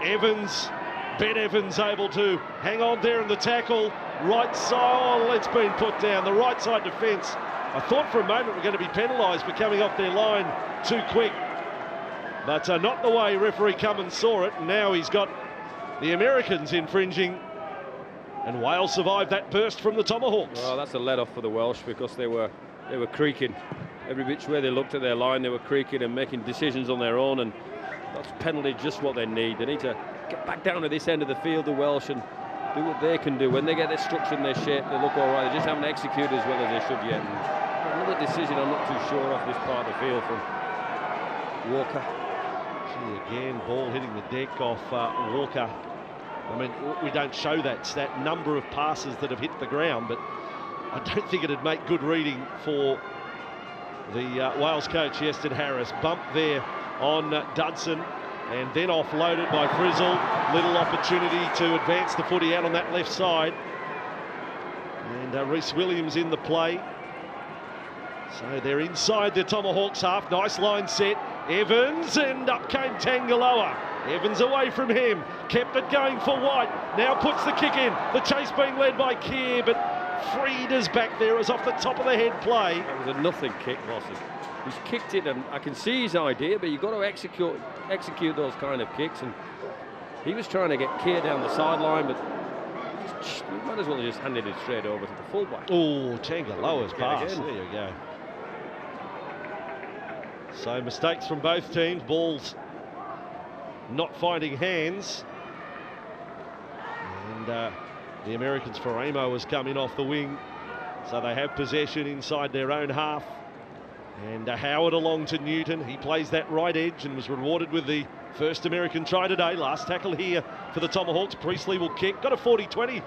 Ben Evans able to hang on there in the tackle. Right side, oh, it's been put down. The right side defence. I thought for a moment we're going to be penalised for coming off their line too quick. But not the way referee Cummins saw it. Now he's got the Americans infringing, and Wales survived that burst from the Tomahawks. Well, that's a let-off for the Welsh, because they were creaking. Every which way they looked at their line, they were creaking and making decisions on their own, and that's penalty just what they need. They need to get back down to this end of the field, the Welsh, and do what they can do. When they get their structure and their shape, they look all right. They just haven't executed as well as they should yet. And another decision I'm not too sure of this part of the field from Walker. Again, ball hitting the deck off Walker. I mean, we don't show that number of passes that have hit the ground, but I don't think it'd make good reading for the Wales coach, Iestyn Harris. Bump there on Dudson, and then offloaded by Frizzle. Little opportunity to advance the footy out on that left side. And Rhys Williams in the play. So they're inside the Tomahawks half. Nice line set. Evans, and up came Tangaloa. Evans away from him. Kept it going for White. Now puts the kick in. The chase being led by Keir, but Frieda's back there as off the top of the head play. That was a nothing kick, Mossy. He's kicked it, and I can see his idea, but you've got to execute those kind of kicks. And he was trying to get Keir down the sideline, but you might as well have just handed it straight over to the fullback. Oh, Tangaloa's pass. There you go. So mistakes from both teams. Balls not finding hands. And the Americans, Faramo has come in off the wing. So they have possession inside their own half. And Howard along to Newton. He plays that right edge and was rewarded with the first American try today. Last tackle here for the Tomahawks. Priestley will kick. Got a 40-20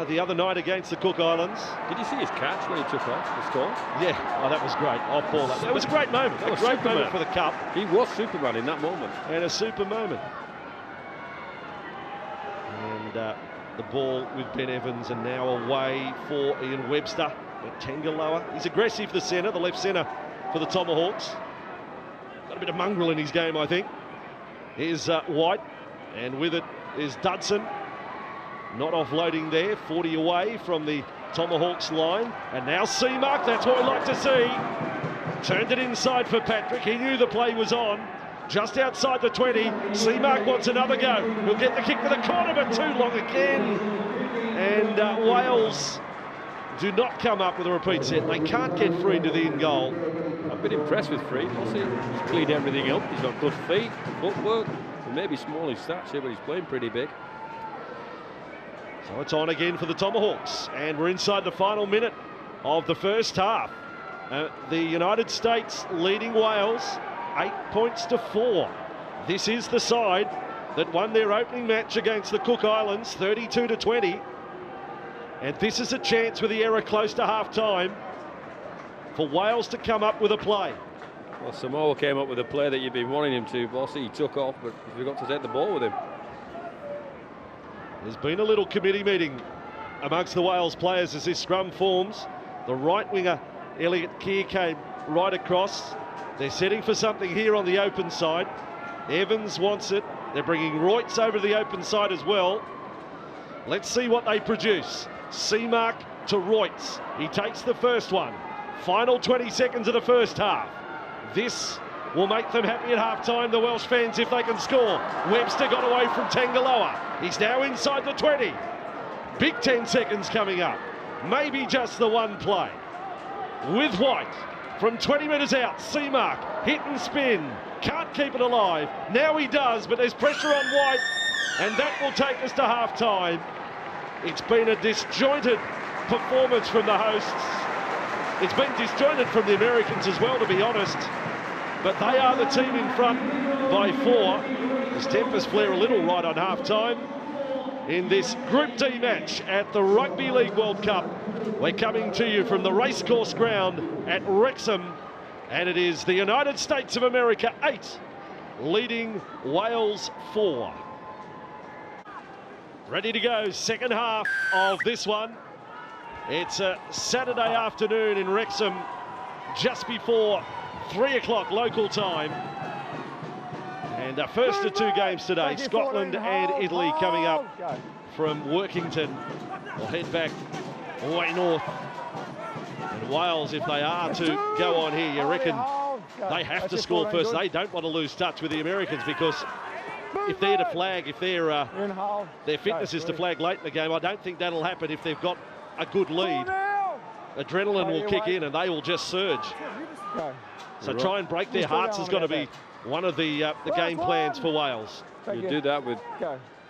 the other night against the Cook Islands. Did you see his catch when he took off the score? Yeah, oh, that was great. Off ball. That was a great moment. A great moment for the Cup. He was Superman in that moment. And a super moment. And the ball with Ben Evans, and now away for Ian Webster. But Tangaloa, he's aggressive, the centre, the left centre for the Tomahawks. Got a bit of mongrel in his game, I think. Here's White, and with it is Dudson. Not offloading there, 40 away from the Tomahawks line. And now Seamark, that's what we like to see. Turned it inside for Patrick. He knew the play was on. Just outside the 20. Seamark wants another go. He'll get the kick to the corner, but too long again. And Wales do not come up with a repeat set. They can't get free to the in goal. I've been impressed with Free. He's cleaned everything up. He's got good feet, footwork, and maybe small in stature, but he's playing pretty big. So it's on again for the Tomahawks, and we're inside the final minute of the first half. The United States leading Wales 8 points to 4. This is the side that won their opening match against the Cook Islands 32-20. And this is a chance with the error close to half-time for Wales to come up with a play. Well, Samoa came up with a play that you've been wanting him to, Bossy. He took off, but he forgot to take the ball with him. There's been a little committee meeting amongst the Wales players as this scrum forms. The right winger, Elliot Keir, came right across. They're setting for something here on the open side. Evans wants it. They're bringing Royts over to the open side as well. Let's see what they produce. Seamark to Royts. He takes the first one. Final 20 seconds of the first half. This will make them happy at half-time, the Welsh fans, if they can score. Webster got away from Tangaloa. He's now inside the 20. Big 10 seconds coming up. Maybe just the one play. With White from 20 metres out. Seamark, hit and spin. Can't can't keep it alive. Now he does, but there's pressure on White, and that will take us to half-time. It's been a disjointed performance from the hosts. It's been disjointed from the Americans as well, to be honest. But they are the team in front by 4. As tempers flare a little right on half-time in this Group D match at the Rugby League World Cup. We're coming to you from the racecourse ground at Wrexham, and it is the United States of America 8 leading Wales 4. Ready to go, second half of this one. It's a Saturday afternoon in Wrexham, just before 3 o'clock local time. And our first of 2 games today, Scotland and Italy coming up from Workington. We'll head back way north. And Wales, if they are to go on here, you reckon they have to score first. They don't want to lose touch with the Americans, because if they're to flag, if their fitness is to flag late in the game, I don't think that'll happen if they've got a good lead. Adrenaline will kick in and they will just surge. So try and break their hearts has got to be one of the game plans for Wales. You do that with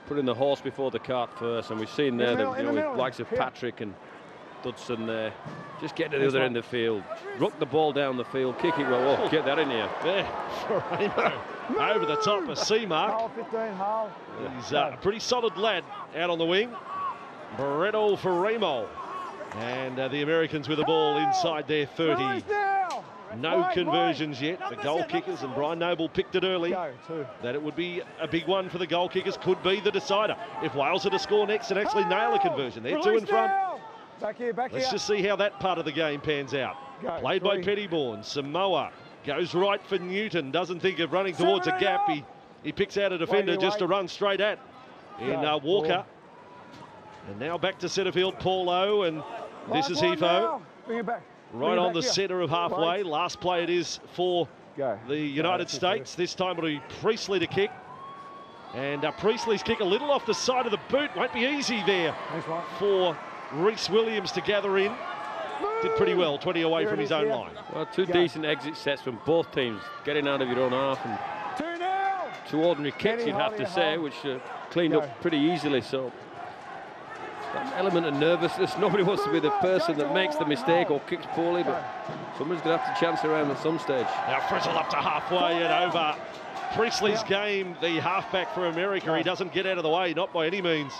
putting the horse before the cart first, and we've seen there that with likes of Patrick and Dudson there, just get to the other end of the field, rock the ball down the field, kick it well. Oh, get that in here. There, Ferramo over the top of Seamark. He's a pretty solid lad out on the wing. Barreto Ferramo. And the Americans with the ball inside their 30. No conversions yet. The goal kickers, and Brian Noble picked it early, that it would be a big one for the goal kickers, could be the decider. If Wales are to score next and actually nail a conversion, they're 2 in front. Let's just see how that part of the game pans out. Played by Pettybourne. Samoa goes right for Newton. Doesn't think of running towards a gap. He picks out a defender just to run straight at in Walker. And now back to centre field, Paulo, and this is Hefo. Right on the centre of halfway. Last play it is for the United States. This time it'll be Priestley to kick. And Priestley's kick a little off the side of the boot. Won't be easy there for Rhys Williams to gather in. Did pretty well, 20 away from his own line. Well, 2 decent exit sets from both teams. Getting out of your own half, and 2 ordinary kicks, you'd have to say, which cleaned up pretty easily. So that element of nervousness. Nobody wants to be the person that makes the mistake or kicks poorly, but someone's going to have to chance around at some stage. Now Frizzle up to halfway and over Priestley's game, the halfback for America. He doesn't get out of the way, not by any means.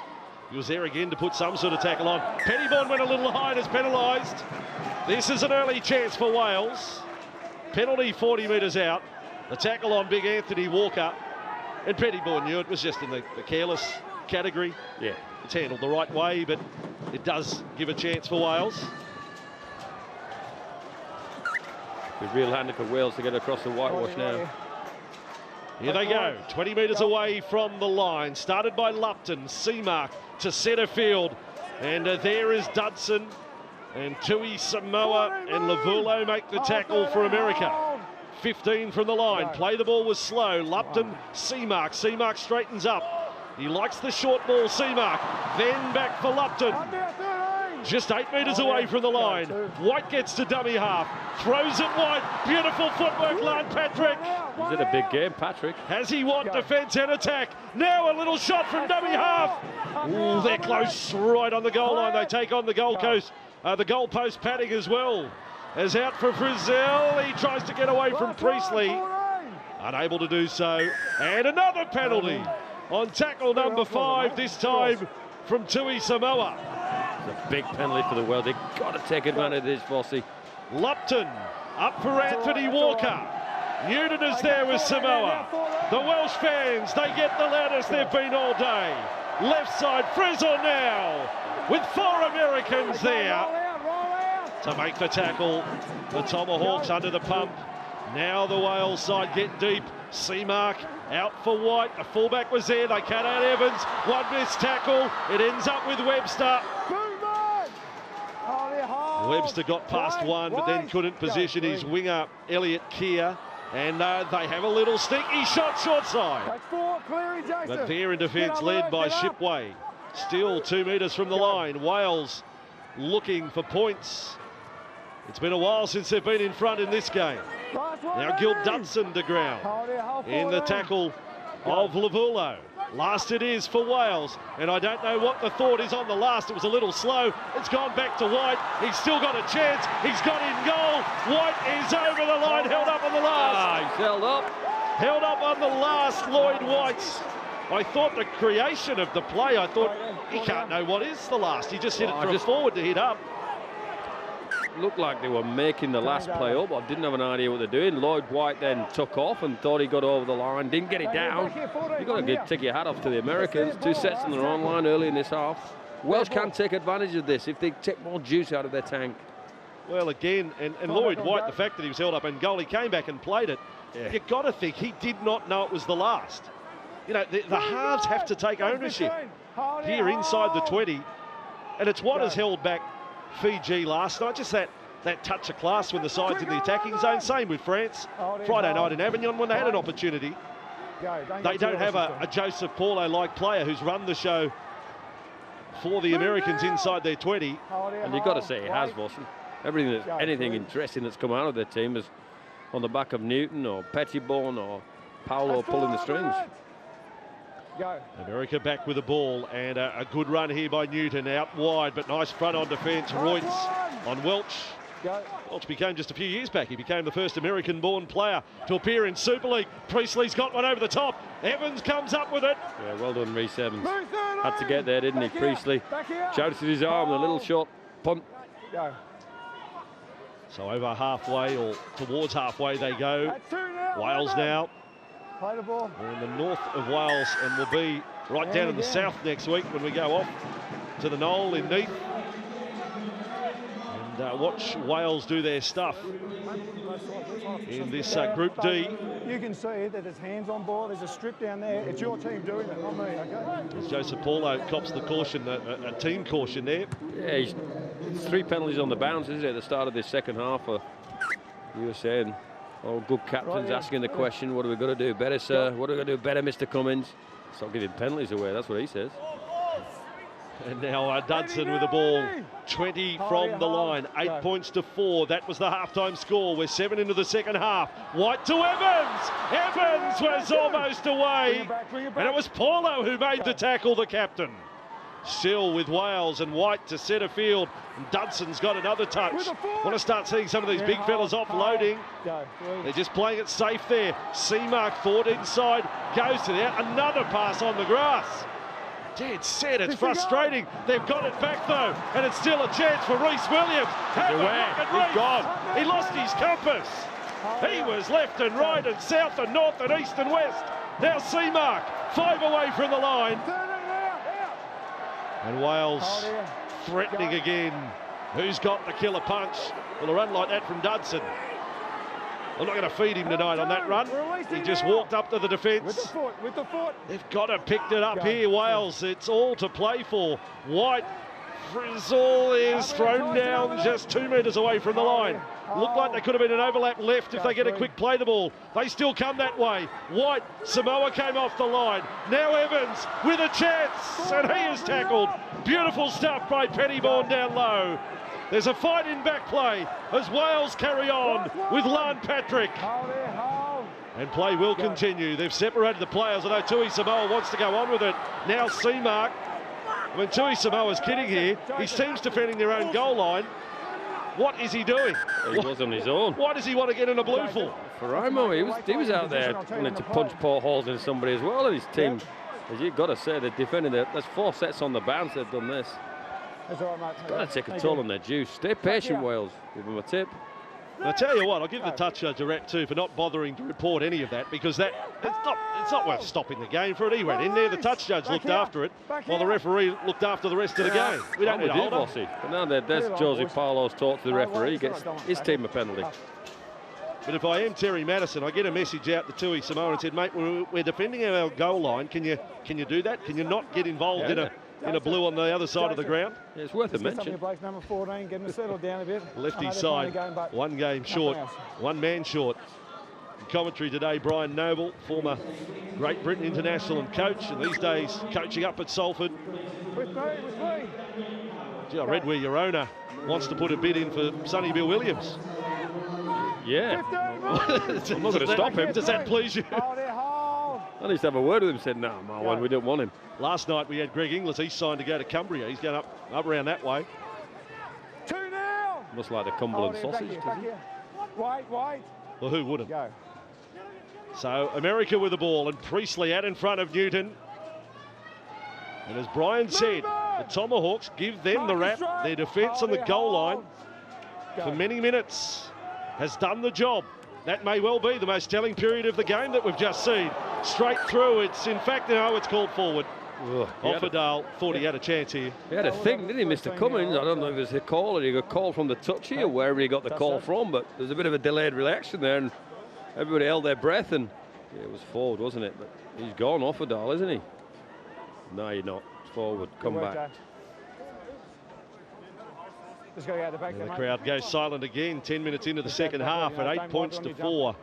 He was there again to put some sort of tackle on. Pettybourne went a little high and is penalised. This is an early chance for Wales. Penalty 40 metres out. The tackle on big Anthony Walker. And Pettybourne knew it was just in the careless category. Yeah, it's handled the right way, but it does give a chance for Wales. Be real handy for Wales to get across the whitewash now. Here they go, 20 metres away from the line. Started by Lupton, Seamark to centre field. And there is Dudson. And Tui Samoa and Lavulo make the tackle for America. 15 from the line. Play the ball was slow. Lupton, Seamark. Seamark straightens up. He likes the short ball, Seamark. Then back for Lupton. Just 8 metres away from the line. White gets to dummy half. Throws it wide. Beautiful footwork, Lard Patrick. Is it a big game, Patrick? Has he won defence and attack? Now a little shot from dummy half. Ooh, they're close, right on the goal line. They take on the goalpost padding as well. As out for Frizzell. He tries to get away from Priestley. Unable to do so. And another penalty on tackle number 5, this time from Tui Samoa. It's a big penalty for the world. They've got to take advantage of this, Vossi. Lupton up for Anthony Walker. Newton is there with Samoa. The Welsh fans, they get the loudest they've been all day. Left side, Frizzell now with 4 Americans there to make the tackle. The Tomahawks under the pump. Now the Wales side get deep. Seamark out for White. The fullback was there. They cut out Evans. One missed tackle. It ends up with Webster. Webster got past one, but then couldn't position his winger, Elliot Keir. And they have a little sneaky shot short side. But they're in defence, led by Shipway. Still 2 metres from the line. Wales looking for points. It's been a while since they've been in front in this game. Now Gil Dudson to ground in the tackle of Lavulo. Last it is for Wales, and I don't know what the thought is on the last. It was a little slow. It's gone back to White. He's still got a chance. He's got in goal. White is over the line, held up on the last. He's held up. Held up on the last, Lloyd White's. I thought the creation of the play, I thought he can't know what is the last. He just hit it from forward to hit up. Looked like they were making the last play up. I didn't have an idea what they're doing. Lloyd White then took off and thought he got over the line, didn't get it down. You've got to take your hat off to the Americans. 2 sets on their own line early in this half. Welsh can take advantage of this if they take more juice out of their tank. Well, again, and Lloyd White, the fact that he was held up in goal, he came back and played it. Yeah. You've got to think he did not know it was the last. You know, the halves have to take ownership here inside the 20, and it's what has held back Fiji last night. Just that touch of class when the side's in the attacking zone. Same with France. Friday night in Avignon when they had an opportunity. They don't have a Joseph Paulo-like player who's run the show for the Americans inside their 20. And you've got to say he has, Wilson. Anything interesting that's come out of their team is on the back of Newton or Pettibone or Paulo pulling the strings. America back with the ball, and a good run here by Newton out wide, but nice front on defence. Royce on Welch. Welch became just a few years back. He became the first American-born player to appear in Super League. Priestley's got one over the top. Evans comes up with it. Yeah, well done, Rhys Evans. Had to get there, didn't he? Priestley shouted his arm, a little short punt. So over halfway, or towards halfway they go. Wales now. We're in the north of Wales, and we'll be right down in the south next week when we go off to the Knoll in Neath. And watch Wales do their stuff in this Group D. You can see that there's hands on ball. There's a strip down there. It's your team doing it, not me, okay? As Joseph Paulo cops the caution, a team caution there. Yeah, it's 3 penalties on the bounce, isn't it, at the start of this second half for USA. And all good captains asking the question, what are we going to do better, sir? What are we going to do better, Mr. Cummins? Stop giving penalties away, that's what he says. And now Dudson with the ball, 20 from the line, 8 points to 4. That was the halftime score. We're 7 into the second half. White to Evans. Evans was almost away. And it was Paulo who made the tackle, the captain. Still with Wales and White to centre field. And Dudson's got another touch. Want to start seeing some of these big fellas offloading. They're just playing it safe there. Seamark thought inside, goes to there. Another pass on the grass. Dead set, it's frustrating. They've got it back though, and it's still a chance for Rhys Williams. He's gone. He lost his compass. He was left and right and south and north and east and west. Now Seamark, 5 away from the line. And Wales threatening again. Who's got the killer punch? Well, a run like that from Dudson. I'm not going to feed him tonight on that run. He just walked up to the defence. With the foot. They've got to pick it up here, Wales. It's all to play for. White Frizzle is thrown down just 2 metres away from the line. Looked like there could have been an overlap left if they get a quick play the ball. They still come that way. White, Samoa came off the line. Now Evans with a chance, and he is tackled. Beautiful stuff by Pettibone down low. There's a fight in back play as Wales carry on with Lan Patrick. And play will continue. They've separated the players. I know Tui Samoa wants to go on with it. Now Seamark. When Tui Samoa's kidding here, his team's defending their own goal line. What is he doing? He was on his own. Why does he want to get in a blue for? Ferrimo, he was out there wanting to punch portholes in somebody as well, and his team, as you've got to say, they're defending it. There's 4 sets on the bounce, they've done this. Got to take a toll on their juice. Stay patient, Wales. Give them a tip. I tell you what, I'll give the touch judge a rep too for not bothering to report any of that, because it's not worth stopping the game for it. He went in there, the touch judge looked after it, while the referee looked after the rest of the game. We don't need to hold on. But now there's Josie Paulo's talk to the referee, gets his team a penalty. But if I am Terry Madison, I get a message out to Tui Samoa and said, mate, we're defending our goal line. Can you do that? Can you not get involved in a blue on the other side of the ground? Yeah, it's worth a mention. Number 14, getting settled down a bit. Lefty side, one game short, one man short. Commentary today, Brian Noble, former Great Britain international and coach, and these days coaching up at Salford. With me. Gee, I read where your owner wants to put a bid in for Sonny Bill Williams. Yeah. I'm not going to stop him. Does that please you? Hold it, hold. I used to have a word with him. Said, no, Marwan, we don't want him. Last night we had Greg Inglis. He's signed to go to Cumbria. He's going up around that way. 2-0. Must like the Cumberland sausage, does he? Wait. Well, who wouldn't? Go. So America with the ball, and Priestley out in front of Newton. And as Brian said, the Tomahawks give them the rap. Their defence on the goal line for many minutes has done the job. That may well be the most telling period of the game that we've just seen. Straight through, it's in fact, no, it's called forward. Offerdale thought he had a chance here. He had a thing, didn't he, Mr. Cummins? I don't know if it was a call or he got a call from the touchy or wherever he got the call from, but there's a bit of a delayed reaction there, and everybody held their breath, and yeah, it was forward, wasn't it? But he's gone, Offerdale, isn't he? No, you're not. It's forward. Come back. Just gotta go out the back And the there, crowd goes silent again, 10 minutes into the second half at 8 points to 4.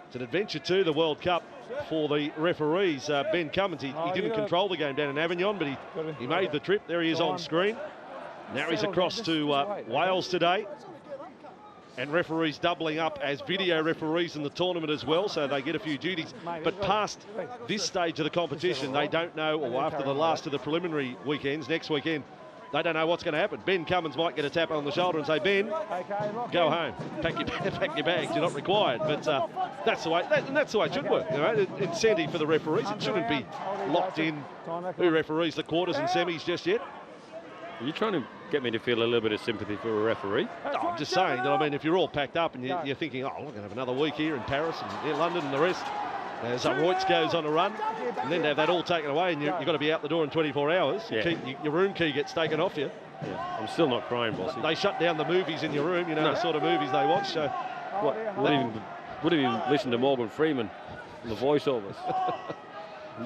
It's an adventure too, the World Cup, for the referees. Ben Cummins, he didn't control the game down in Avignon, but he made the trip. There he is on screen. Now he's across to Wales today. And referees doubling up as video referees in the tournament as well, so they get a few duties. But past this stage of the competition, they don't know, or after the last of the preliminary weekends, next weekend, they don't know what's going to happen. Ben Cummins might get a tap on the shoulder and say, Ben, go home, pack your bags, you're not required. But that's the way, that's the way it should work. You know, incentive for the referees. It shouldn't be locked in who referees the quarters and semis just yet. Are you trying to get me to feel a little bit of sympathy for a referee? No, I'm just saying that, I mean, if you're all packed up and you're thinking, oh, we're going to have another week here in Paris and London and the rest, as Reutz goes on a run, and then to have that all taken away and you've got to be out the door in 24 hours, your room key gets taken off you. Yeah, I'm still not crying, bossy. They shut down the movies in your room, you know, the sort of movies they watch. So Would even listen to Morgan Freeman and the voiceovers.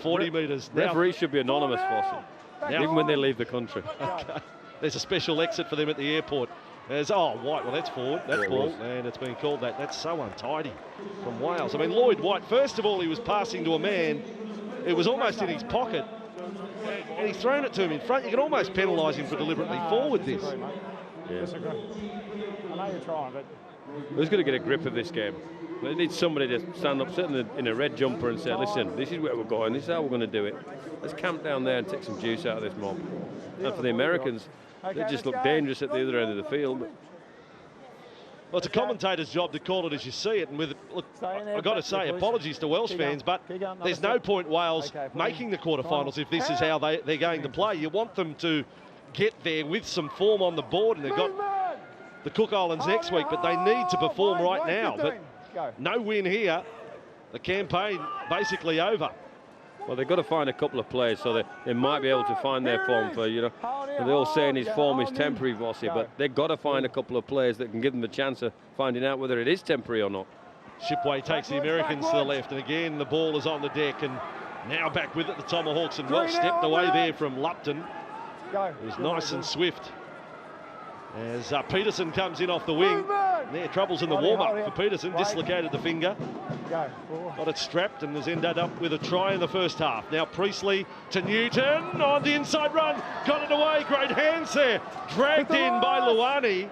40 metres. Referees should be anonymous, bossy, even when they leave the country. Okay. There's a special exit for them at the airport. There's, White, well, that's forward, that's ball, and it's been called that. That's so untidy from Wales. I mean, Lloyd White, first of all, he was passing to a man. It was almost in his pocket, and he's thrown it to him in front. You can almost penalise him for deliberately forward this. Yeah. I know you're trying, but... Who's going to get a grip of this game? They need somebody to stand up, sit in a red jumper and say, listen, this is where we're going, this is how we're going to do it. Let's camp down there and take some juice out of this mob. And for the Americans, they just look dangerous at the other end of the field. Well, it's a commentator's job to call it as you see it. And with look, I've got to say, apologies to Welsh fans, but there's no point Wales making the quarterfinals if this is how they're going to play. You want them to get there with some form on the board, and they've got the Cook Islands next week, but they need to perform right now. But no win here. The campaign basically over. Well, they've got to find a couple of players, so they might be able to find their form for, you know, they're all saying his form is temporary, Vossi, but they've got to find a couple of players that can give them the chance of finding out whether it is temporary or not. Shipway takes the Americans to the left, and again the ball is on the deck, and now back with it the Tomahawks, and well stepped away there from Lupton. It was nice and swift. As Peterson comes in off the wing. There, troubles in the warm-up for Peterson, dislocated the finger. Got it strapped and has ended up with a try in the first half. Now Priestley to Newton on the inside run, got it away, great hands there, dragged in by Luani.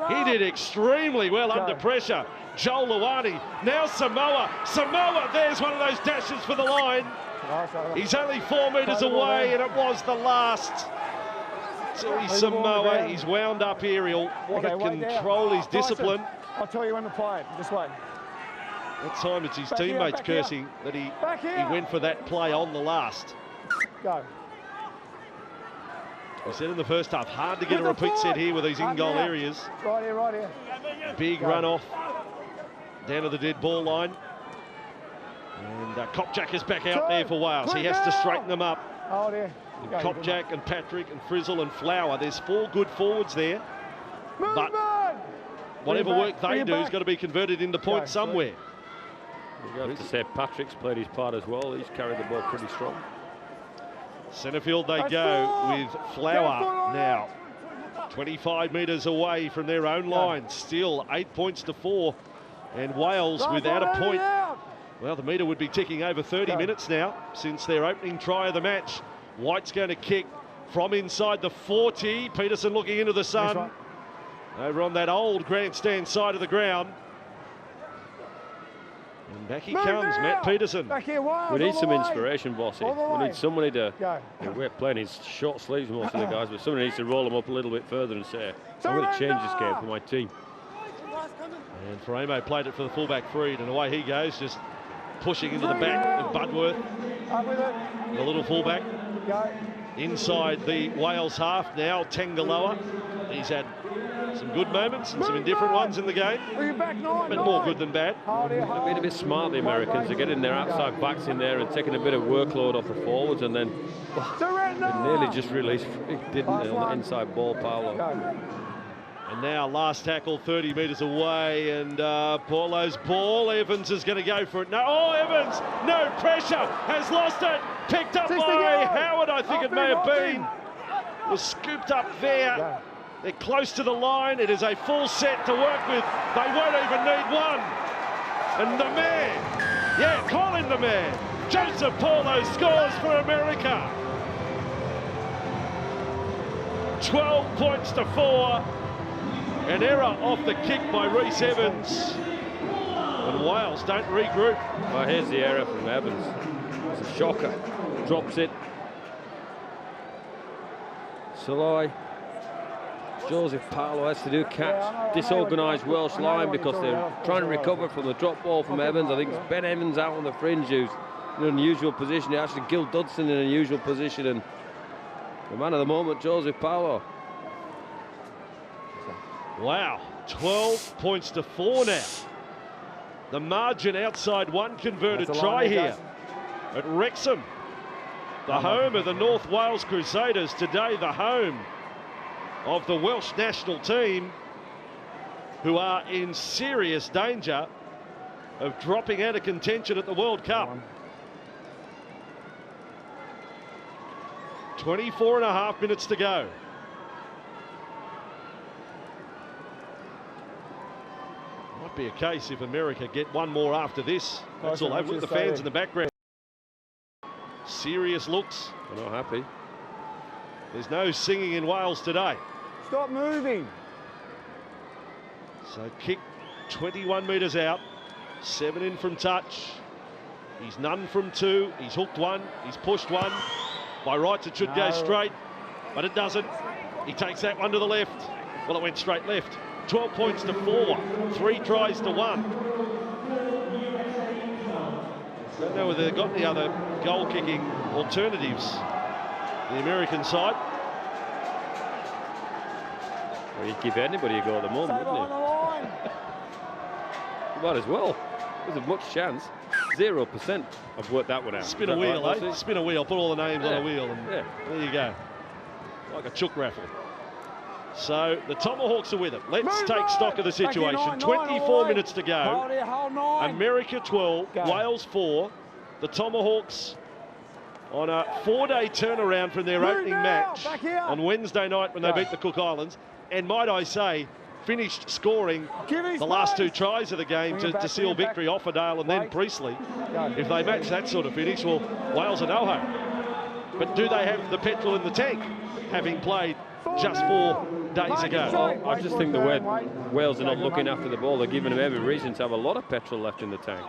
He did extremely well under pressure. Joel Luani, now Samoa, there's one of those dashes for the line. He's only 4 metres away, and it was the last. Tui Samoa, he's wound up here, he'll want to control his discipline. I'll tell you when to play it, just wait. That time it's his teammates cursing that he went for that play on the last. Go. He said in the first half, hard to get a repeat set here with these in-goal areas. Right here. Big run off down to the dead ball line. And Kopchak is back out there for Wales. He has to straighten them up. Oh dear. Kopchak and Patrick and Frizzle and Flower. There's 4 good forwards there. But whatever work they do has got to be converted into points somewhere. You have to say Patrick's played his part as well. He's carried the ball pretty strong. Centre field they go with Flower now. 25 metres away from their own line. Still 8 points to 4. And Wales without a point. Well, the metre would be ticking over 30 minutes now since their opening try of the match. White's going to kick from inside the 40. Peterson looking into the sun. over on that old grandstand side of the ground. And back he comes, Matt Peterson. Back here, Wiles, We need some way. inspiration, Bossy. All the We way. need somebody to... Go. We're playing in short sleeves, most of the guys, but somebody needs to roll them up a little bit further and say, I'm going to change this game for my team. And Faramo played it for the fullback Freed, and away he goes, just pushing into the back of Budworth. Up with it. The little fullback. Go. Inside the Wales half now, Tangaloa. He's had some good moments and some indifferent ones in the game, Bring it back, 9, but more good than bad. Hold here, They've hold. been a bit smart, the Americans. They're getting their outside backs in there and taking a bit of workload off the forwards, and then Surrender. they nearly just released, didn't Last they, on the one. inside ball, Paolo. Go. And now last tackle 30 metres away, and Paulo's ball. Evans is going to go for it. No, oh, Evans, no pressure, has lost it. Picked up 60 by yards. Howard, I think it may have been. Hopping. Was scooped up there. Go. They're close to the line. It is a full set to work with. They won't even need one. And the man, yeah, call him the man. Joseph Paulo scores for America. 12 points to 4. An error off the kick by Rhys Evans. And Wales don't regroup. Oh, here's the error from Evans. It's a shocker. Drops it. Saloi. Joseph Paulo has to do catch. Disorganised Welsh line because they're trying to recover from the drop ball from Evans. I think it's Ben Evans out on the fringe who's in an unusual position. Actually, Gil Dudson in an unusual position. And the man of the moment, Joseph Paulo. Wow, 12 points to 4 now. The margin outside one converted try here at Wrexham. The home of the North Wales Crusaders, today the home of the Welsh national team, who are in serious danger of dropping out of contention at the World Cup. 24.5 minutes to go. Might be a case if America get one more after this. That's all over with the fans in the background. Serious looks. They're not happy. There's no singing in Wales today. Stop moving. So kick 21 metres out. 7 in from touch. He's none from 2. He's hooked one. He's pushed one. By rights it should go straight, but it doesn't. He takes that one to the left. Well, it went straight left. 12 points to 4. 3 tries to 1. Don't know whether they've got any other goal-kicking alternatives. The American side. Well, you'd give anybody a go at the moment, Stay wouldn't behind the line. you? Might as well. There's a much chance. 0%. I've worked that one out. Spin a wheel, right, eh? Spin a wheel. Put all the names on a wheel, and yeah. there you go. Like a chook raffle. So the Tomahawks are with it. Let's take stock of the situation. 24 minutes to go. Hold here, hold 9. America 12, Go. Wales 4. The Tomahawks on a 4-day turnaround from their Move opening now, match back here. on Wednesday night when they Go. beat the Cook Islands. And might I say, finished scoring Give his the last 2 space. tries of the game Bring it to back, seal bring it back. victory. Offerdale and then Wait. Priestley. Go. If they match that sort of finish, well, Wales are no hope. But do they have the petrol in the tank, having played just 4 days ago? I just think the way Wales are not looking after the ball, they're giving them every reason to have a lot of petrol left in the tank.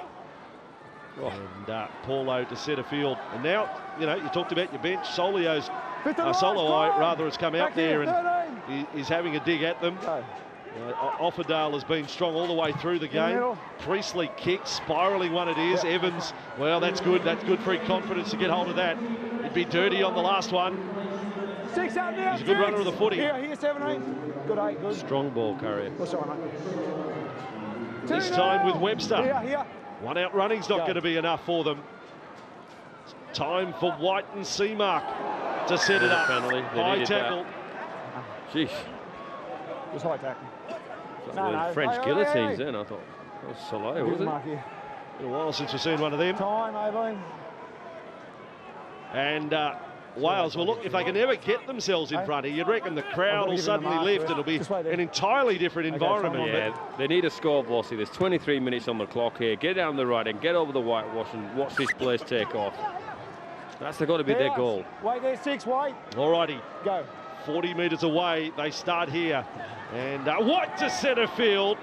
Oh. And Paulo to centre field. And now, you know, you talked about your bench. Solio's Fifth and Soloi last, rather has come out Back here, there 13. and he's having a dig at them. Go. Offerdale has been strong all the way through the game. middle. Priestley kick, spiralling one it is. Yeah. Evans, well, that's good. That's good for his confidence to get hold of that. It'd be dirty on the last one. 6 out now. He's a good 6. runner of the footy. Here, 17. Good 8, good. Strong ball carrier. What's that one, mate? This 2 time now. with Webster. Here. One out running's not Go. going to be enough for them. Time for White and Seamark to set it up. Penalty. They High needed tackle. Jeez. Just high tackle. The French guillotines then, I thought. That was Soleil, Good was it? mark here. Been a while since we've seen one of them. Time, Aveline. And Wales, well, look, if they can ever get themselves in front of you, you'd reckon the crowd will suddenly lift. It'll be an entirely different environment. Yeah, they need a score, Bossy. There's 23 minutes on the clock here. Get down the right and get over the whitewash and watch this place take off. That's got to be their goal. Wait there, 6, wait. Alrighty, Go. 40 metres away. They start here. And White to centre field.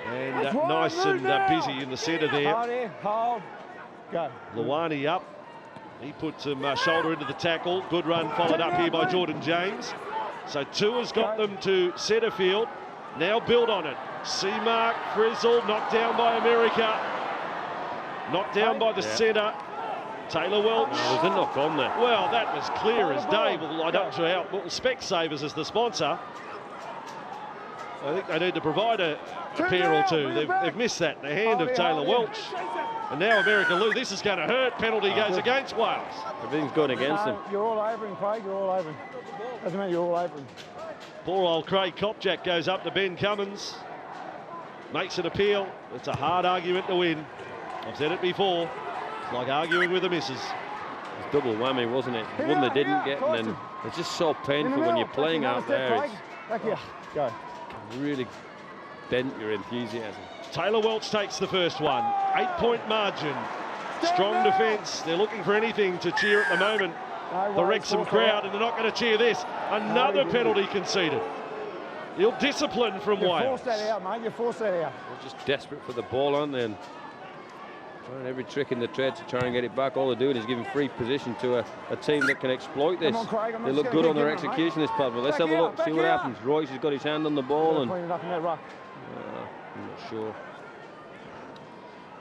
And nice and busy in the centre there. Hold here, hold. Go. Luani up. He put some shoulder into the tackle. Good run followed up here by Jordan James. So Tua's got them to centre field. Now build on it. Seamark, Frizzle, knocked down by America. Knocked down by the centre. Taylor Welch. There's a knock on there. Well, that was clear as day. Well, I don't know how. Well, Specsavers is the sponsor. I think they need to provide a pair or two. They've missed that. The hand of Taylor Welch. And now America lose. This is going to hurt. Penalty goes against Wales. Everything's going against them. You're all over him, Craig. You're all over him. Doesn't matter, you're all over him. Poor old Craig Kopchak goes up to Ben Cummins. Makes an appeal. It's a hard argument to win. I've said it before. It's like arguing with the missus. It's double whammy, wasn't it? One they didn't get, and then it's just so painful when you're playing out there. It's Go. can really dent your enthusiasm. Taylor Welch takes the first one. 8-point margin. Strong defence. They're looking for anything to cheer at the moment. The Wrexham crowd, and they're not going to cheer this. Another penalty conceded. Ill discipline from Wales. You force that out, mate. You force that out. They're just desperate for the ball, aren't they? And trying every trick in the trade to try and get it back. All they're doing is giving free position to a team that can exploit this. They look good on their execution this part, but let's have a look, see what happens. Royce has got his hand on the ball, and I'm not sure.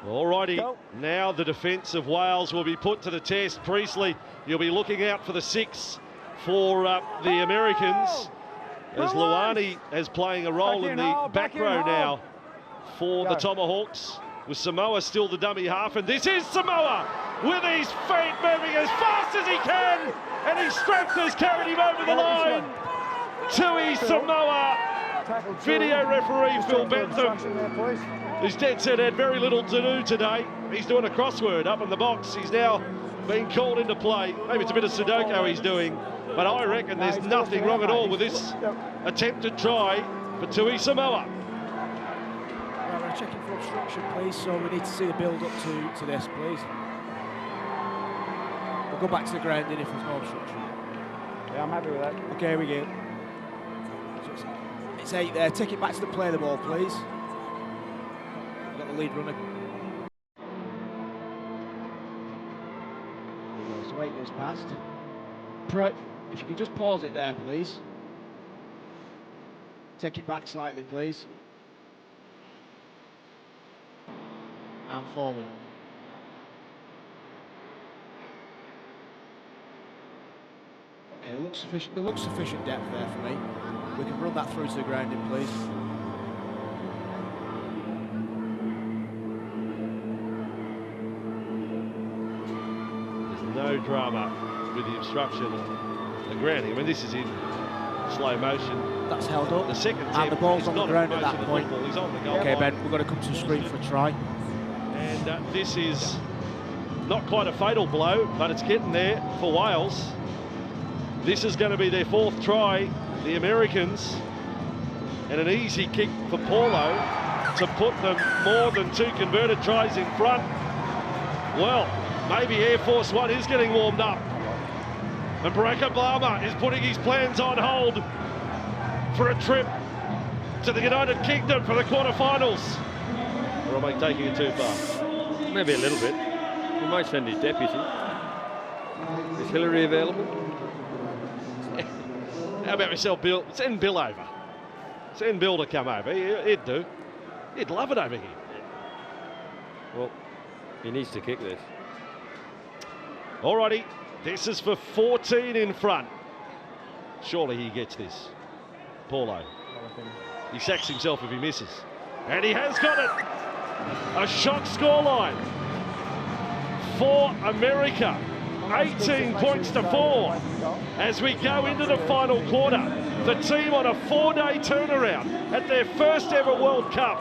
Alrighty, now the defence of Wales will be put to the test. Priestley, you'll be looking out for the 6 for the Americans, as Luani is playing a role in the back row now for the Tomahawks, with Samoa still the dummy half, and this is Samoa with his feet moving as fast as he can, and his strength has carried him over the line. Tui Samoa. Video referee Phil Bentham, who's dead set, had very little to do today. He's doing a crossword up in the box. He's now being called into play. Maybe it's a bit of Sudoku he's doing, but I reckon there's nothing wrong at all with this attempted try for Tui Samoa. Right, we're checking for obstruction, please, so we need to see the build-up to this, please. We'll go back to the grounding if there's no obstruction. Yeah, I'm happy with that. Okay, here we go. It's 8 there. Take it back to the play of the ball, please. We've got the lead runner. So 8 goes past. If you can just pause it there, please. Take it back slightly, please. And forward. Okay, it looks sufficient. There looks sufficient depth there for me. We can run that through to the grounding, please. There's no drama with the obstruction and the grounding. I mean, this is in slow motion. That's held up. The second and the ball's on the ground at that point. He's on the goal Okay, line. Ben, we're going to come to the screen for a try. And this is not quite a fatal blow, but it's getting there for Wales. This is going to be their 4th try, the Americans, and an easy kick for Paulo to put them more than 2 converted tries in front. Well, maybe Air Force One is getting warmed up, and Barack Obama is putting his plans on hold for a trip to the United Kingdom for the quarterfinals. Or am I taking it too far? Maybe a little bit. He might send his deputy. Is Hillary available? How about myself, Bill? Send Bill over. Send Bill to come over. He'd do. He'd love it over here. Well, he needs to kick this. Alrighty, this is for 14 in front. Surely he gets this. Paulo. He sacks himself if he misses. And he has got it. A shock scoreline for America. 18 points to 4 as we go into the final quarter. The team on a 4-day turnaround at their first ever World Cup,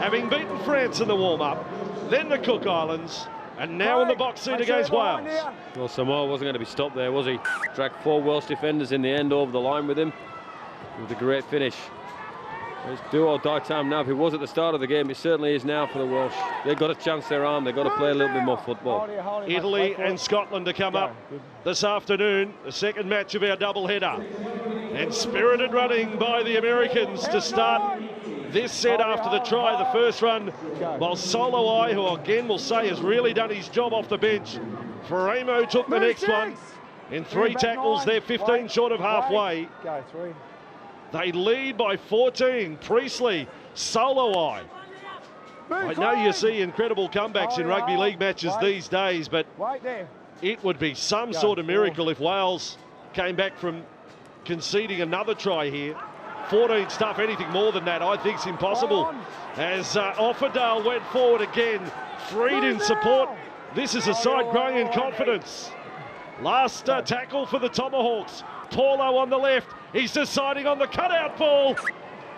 having beaten France in the warm-up, then the Cook Islands, and now in the box seat against Wales. Well, Samoa wasn't going to be stopped there, was he? Dragged 4 Welsh defenders in the end over the line with him. With a great finish. It's do or die time now. If it was at the start of the game, it certainly is now for the Welsh. They've got to chance their arm. They've got to play a little bit more football. Italy and Scotland to come up this afternoon. The second match of our doubleheader. And spirited running by the Americans to start this set after the try, the first run, while Solowai, who again will say has really done his job off the bench. Faremo took the next one. In 3 tackles, they're 15 short of halfway. They lead by 14. Priestley, Solowai. I know you see incredible comebacks in rugby league matches these days, but it would be some sort of miracle if Wales came back from conceding another try here. 14 stuff, anything more than that, I think is impossible. As Offerdale went forward again, freed in support. This is a side growing in confidence. Last tackle for the Tomahawks. Paulo on the left. He's deciding on the cutout ball,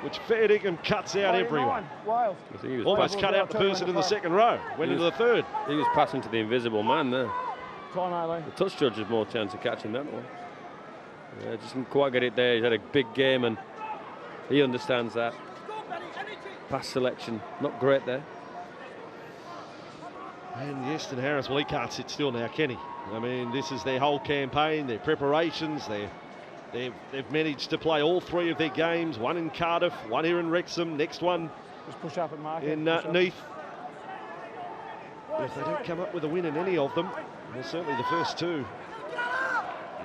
which fair dinkum cuts out everyone. Almost cut out the person in the second row. Went into the third. He was passing to the invisible man there. The touch judge has more chance of catching that one. Yeah, just didn't quite get it there. He's had a big game and he understands that. Pass selection, not great there. And Yeston Harris, well, he can't sit still now, can he? I mean, this is their whole campaign, their preparations. They've managed to play all 3 of their games. One in Cardiff, one here in Wrexham. Next one just push up and in Neath. If they don't come up with a win in any of them, well, certainly the first 2,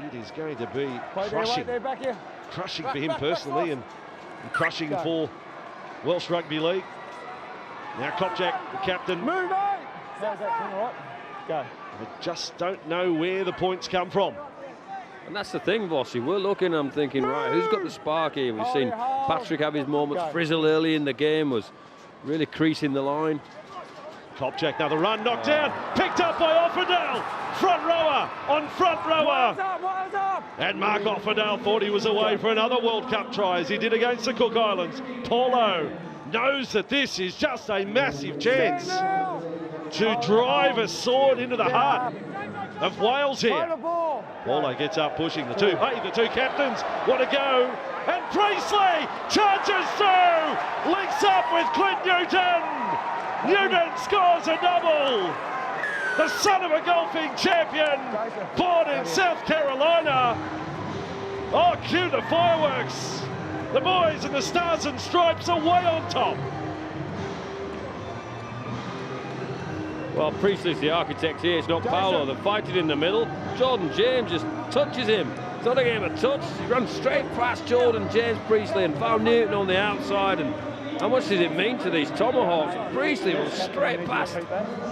it is going to be crushing. Crushing for him personally and crushing for Welsh Rugby League. Now Kopchak, the captain. Move on! Go. I just don't know where the points come from. And that's the thing, Vossi. We're looking, I'm thinking, right, who's got the spark here? We've seen Patrick have his moments. Frizzle early in the game was really creasing the line. Kopchak, now the run, knocked down, picked up by Offerdale. Front rower on front rower. And Mark Offerdale thought he was away for another World Cup try, as he did against the Cook Islands. Paulo knows that this is just a massive chance to drive a sword into the heart of Wales here. Paulo gets up pushing the 2. Hey, the 2 captains want to go. And Priestley charges through. Links up with Clint Newton. Newton scores a double. The son of a golfing champion, born in South Carolina. Oh, cue the fireworks. The boys in the Stars and Stripes are way on top. Well, Priestley's the architect here. It's not Paulo. They're fighting in the middle. Jordan James just touches him. It's not a game of touch. He runs straight past Jordan James Priestley and found Newton on the outside. And how much does it mean to these Tomahawks? Priestley was straight past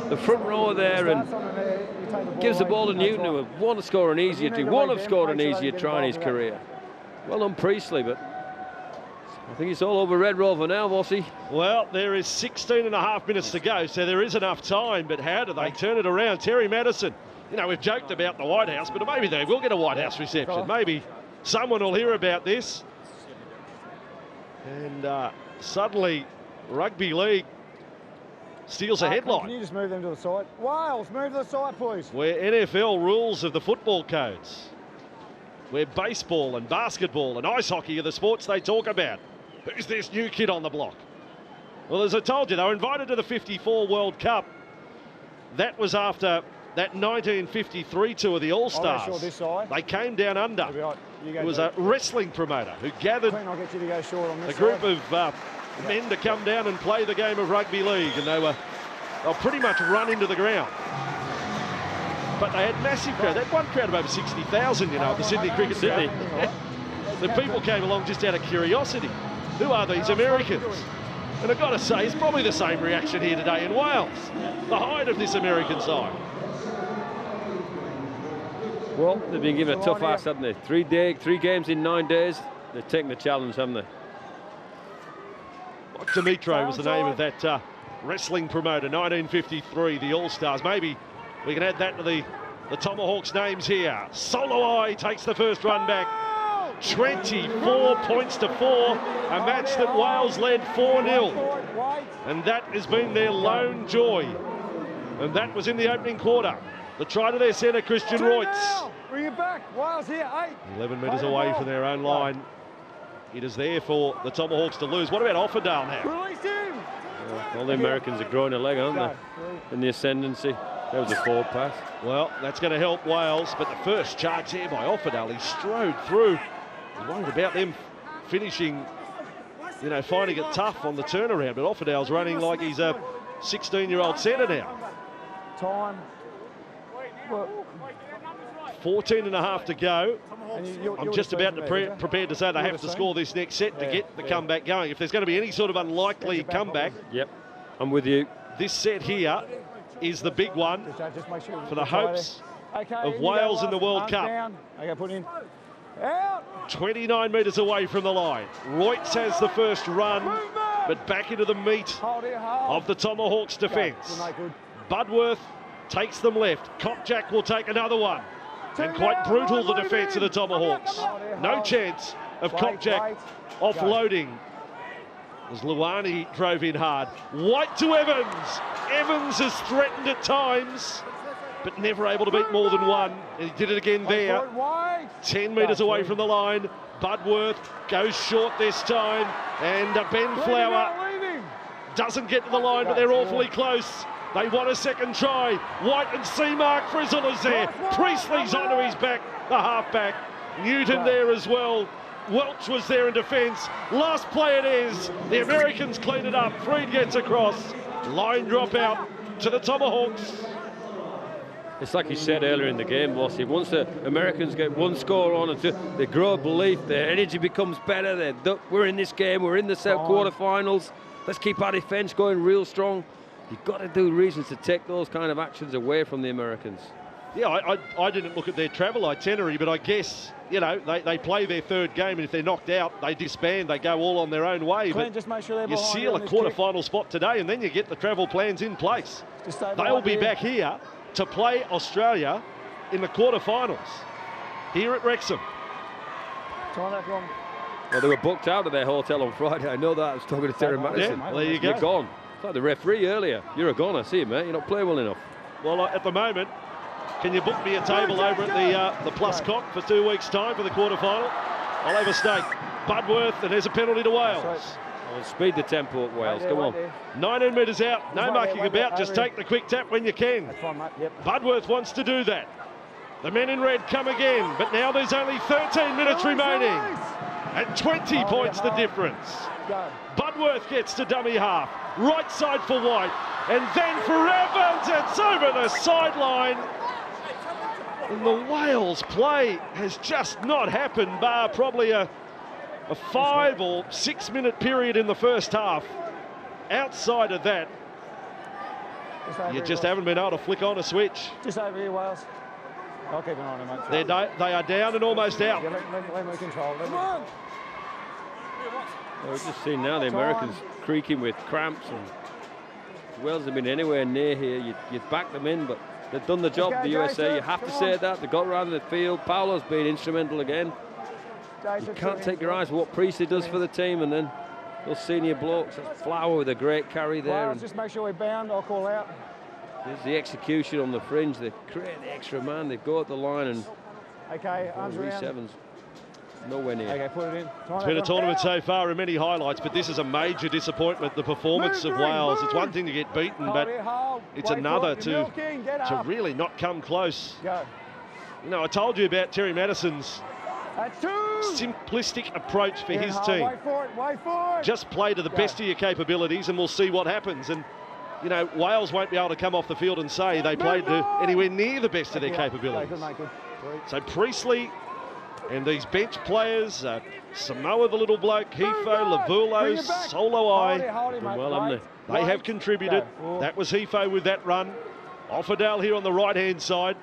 the front row there and gives the ball to Newton, who won't have scored an easier try in his career. Well done, Priestley, but I think it's all over Red Rover now, Vossi. Well, there is 16.5 minutes to go, so there is enough time, but how do they turn it around? Terry Madison, you know, we've joked about the White House, but maybe they will get a White House reception. Maybe someone will hear about this. And suddenly, Rugby League steals a headline. Can you just move them to the side? Wales, move to the side, please. Where NFL rules of the football codes, where baseball and basketball and ice hockey are the sports they talk about. Who's this new kid on the block? Well, as I told you, they were invited to the 54 World Cup. That was after that 1953 tour of the All-Stars. They came down under. It was a wrestling promoter who gathered a group of men to come down and play the game of rugby league, and they'll pretty much run into the ground. But they had massive crowd. They had one crowd of over 60,000, you know, at the Sydney Cricket City. The people came along just out of curiosity. Who are these Americans? And I've got to say, it's probably the same reaction here today in Wales. The height of this American side. Well, they've been given a tough ask, haven't they? 3 games in 9 days. They've taken the challenge, haven't they? Dimitro was the name of that wrestling promoter, 1953, the All-Stars. Maybe we can add that to the Tomahawks' names here. Solowai takes the first run back. 24 points to 4, a match that Wales led 4-0. And that has been their lone joy. And that was in the opening quarter. The try to their centre, Christian Reutz. Bring it back. Wales here, 8. 11 metres away from their own line. It is there for the Tomahawks to lose. What about Offerdale now? Release him! Well, the Americans are growing a leg, aren't they? In the ascendancy. That was a forward pass. Well, that's going to help Wales, but the first charge here by Offerdale, he strode through Worried about them finishing, you know, finding it tough on the turnaround, but Offerdale's running like he's a 16-year-old centre now. Time. 14 and a half to go. I'm just about to prepared to say they have to seen? score this next set to get the comeback going. If there's going to be any sort of unlikely comeback, Yep, I'm with you. this set here is the big one Just make sure for the hopes of Wales in the World Cup. Okay, put in. Out. 29 metres away from the line. Reutz has the first run, but back into the meat Hold it, hold. of the Tomahawks defence. Good, mate, good. Budworth takes them left. Kopjak will take another one. And quite brutal, the defence of the Tomahawks. No chance of Kopjak offloading as Luani drove in hard. White to Evans. Evans has threatened at times, but never able to beat more than one. And he did it again there. 10 metres away from the line. Budworth goes short this time. And Ben Flower doesn't get to the line, but they're awfully close. They want a second try. White and Seamark. Frizzle is there. Priestley's onto his back, the halfback. Newton there as well. Welch was there in defence. Last play it is. The Americans clean it up. Freed gets across. Line drop out to the Tomahawks. It's like you said earlier in the game, Bossy. Once the Americans get one score on, they grow a belief, their energy becomes better. We're in this game, we're in the quarterfinals. Let's keep our defence going real strong. You've got to do reasons to take those kind of actions away from the Americans. Yeah, I didn't look at their travel itinerary, but I guess, you know, they play their third game, and if they're knocked out, they disband, they go all on their own way. Clint, but just make sure you seal a quarter-final spot today, and then you get the travel plans in place. They'll be back here to play Australia in the quarterfinals here at Wrexham. Well, they were booked out of their hotel on Friday. I know that. I was talking to Terry Madison. Yeah, there you go. You're gone. It's like the referee earlier. You're a goner. See, mate. You're not playing well enough. Well, at the moment, can you book me a table over at the Plus Cock for 2 weeks' time for the quarterfinal? I'll have a steak. Budworth, and there's a penalty to Wales. Well, speed the tempo at Wales. Come on. 19 metres out. No mucking about. Just take the quick tap when you can. Budworth wants to do that. The men in red come again, but now there's only 13 minutes remaining. And 20 points the difference. Budworth gets to dummy half. Right side for White. And then for Evans, it's over the sideline. And the Wales play has just not happened, bar probably a 5 or 6 minute period in the first half. Outside of that, you just haven't been able to flick on a switch. Just over here, Wales. I'll keep an eye on him, mate. They are down and almost out. Yeah, let me control. Well, we've just seen now the Americans creaking with cramps, and Wales have been anywhere near here. You'd back them in, but they've done the job, the USA. You have to say that. They got around the field. Paolo's been instrumental again. You can't take your eyes off what Priestley does for the team, and then those senior blokes. That's Flower with a great carry there. Wales, just make sure we're bound. I'll call out. There's the execution on the fringe. They create the extra man. They go at the line, and arms around. Evans nowhere near. Okay, put it in. It's been a tournament so far and many highlights, but this is a major disappointment, the performance of Wales. It's one thing to get beaten, but it's another to really not come close. You know, I told you about Terry Madison's simplistic approach for his team. Wait for it. Just play to the best of your capabilities and we'll see what happens. And, you know, Wales won't be able to come off the field and say they played to anyway near the best of their capabilities. So Priestley and these bench players, Samoa the little bloke, Hifo, Lavulos, Soloi, well, haven't they have contributed. That was Hifo with that run. Offerdale here on the right-hand side.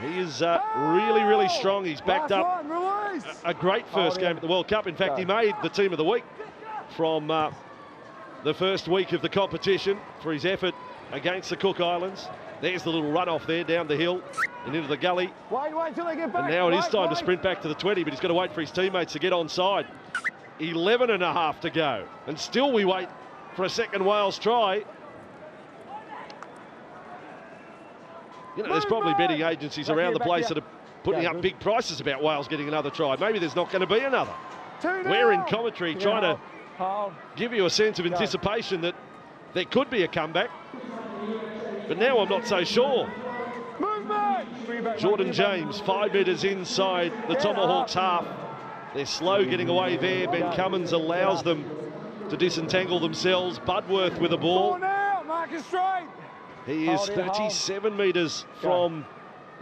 He is really, really strong. He's backed up a great first game at the World Cup. In fact, he made the team of the week from the first week of the competition for his effort against the Cook Islands. There's the little run off there down the hill and into the gully. Wait till they get back. And now it is time to sprint back to the 20, but he's got to wait for his teammates to get onside. 11 and a half to go. And still we wait for a second Wales try. You know, there's probably betting agencies around the place that are putting up big prices about Wales getting another try. Maybe there's not going to be another. We're in commentary trying to give you a sense of anticipation that there could be a comeback. But now I'm not so sure. Jordan James, 5 metres inside the Tomahawks half. They're slow getting away there. Ben Cummins allows them to disentangle themselves. Budworth with a ball. Mark it straight. He is 37 metres from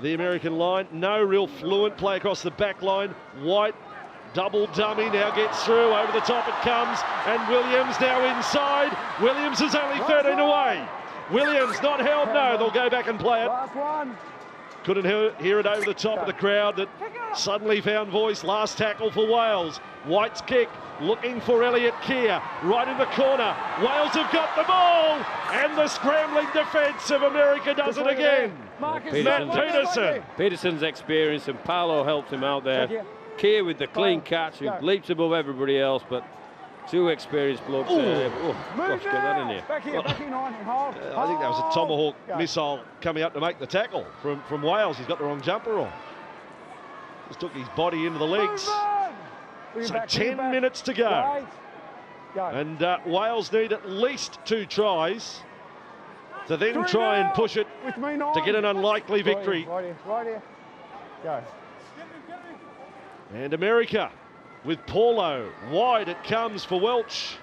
the American line. No real fluent play across the back line. White, double dummy, now gets through. Over the top it comes. And Williams now inside. Williams is only 13 away. Williams not held. No, they'll go back and play it. Last one. Couldn't hear it over the top of the crowd that suddenly found voice. Last tackle for Wales. White's kick, looking for Elliot Keir, right in the corner. Wales have got the ball, and the scrambling defence of America does it again. Matt Peterson. Peterson's experience, and Paolo helped him out there. Keir with the clean catch, who leaps above everybody else, but two experienced blokes. Oh, gosh, get that in here. Back here, hold. I think that was a Tomahawk missile coming up to make the tackle from Wales. He's got the wrong jumper on. Just took his body into the legs. So 10 minutes to go. And Wales need at least 2 tries to then try and push it to get an unlikely victory. Right here. Go. And America with Paulo. Wide it comes for Welch.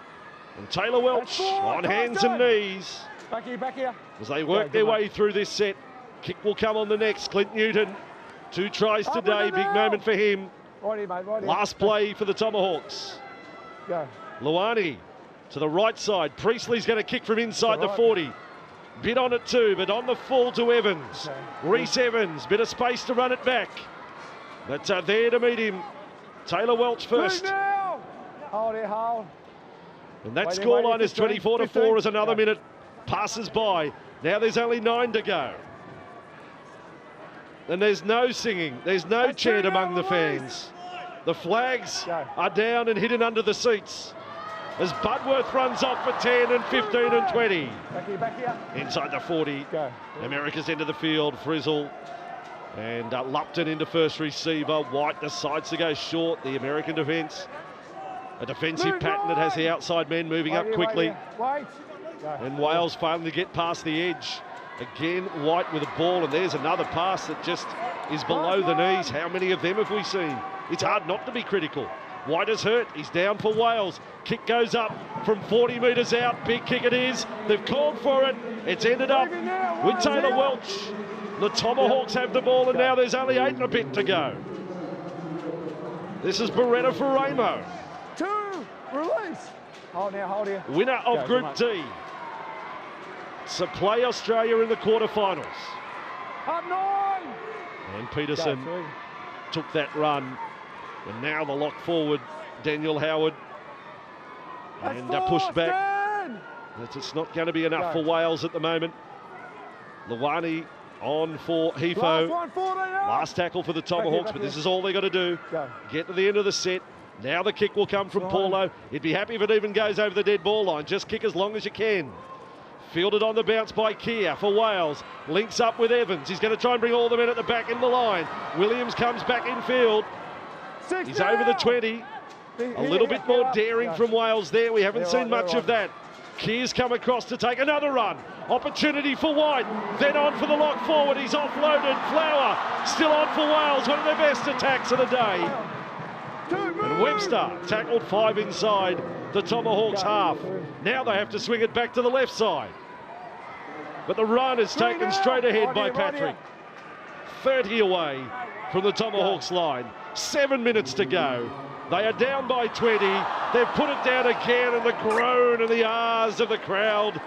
And Taylor Welch on hands and knees. Back here. As they work their way through this set. Kick will come on the next. Clint Newton. 2 tries today. Big moment for him. Right here, mate. Right here. Last play for the Tomahawks. Go. Luani to the right side. Priestley's going to kick from inside the 40. Bit on it too, but on the full to Evans. Reece Evans, bit of space to run it back. But there to meet him. Taylor Welch first. Hold it, hold. And that scoreline is 24-4 as another minute passes by. Now there's only 9 to go. And there's no singing, there's no chant among the fans. The flags are down and hidden under the seats as Budworth runs off for 10 and 15 and 20. Back here. Inside the 40, America's into the field, Frizzle. And Lupton into first receiver. White decides to go short. The American defence, a defensive pattern that has the outside men moving up quickly. And Wales failing to get past the edge. Again, White with a ball, and there's another pass that just is below the knees. How many of them have we seen? It's hard not to be critical. White is hurt. He's down for Wales. Kick goes up from 40 metres out. Big kick it is. They've called for it. It's ended up with Taylor Welch. The Tomahawks have the ball, and now there's only 8 and a bit to go. This is Beretta for Ramo. 2, release. Hold here. Winner of Group D. So play Australia in the quarterfinals. Up 9. And Peterson took that run. And now the lock forward, Daniel Howard. And pushed back. It's not going to be enough for Wales at the moment. Luani on for Hefo. Last tackle for the Tomahawks, but this is all they got to do. Get to the end of the set. Now the kick will come from Paulo. He'd be happy if it even goes over the dead ball line. Just kick as long as you can. Fielded on the bounce by Keir for Wales. Links up with Evans. He's going to try and bring all the men at the back in the line. Williams comes back in field. He's over the 20. A little bit more daring from Wales there. We haven't seen much of that. Keir's come across to take another run. Opportunity for White. Then on for the lock forward. He's offloaded. Flower still on for Wales. One of their best attacks of the day. And Webster tackled 5 inside the Tomahawks half. Now they have to swing it back to the left side. But the run is taken straight ahead by Patrick. 30 away from the Tomahawks line. 7 minutes to go. They are down by 20. They've put it down again, and the groan and the ahs of the crowd.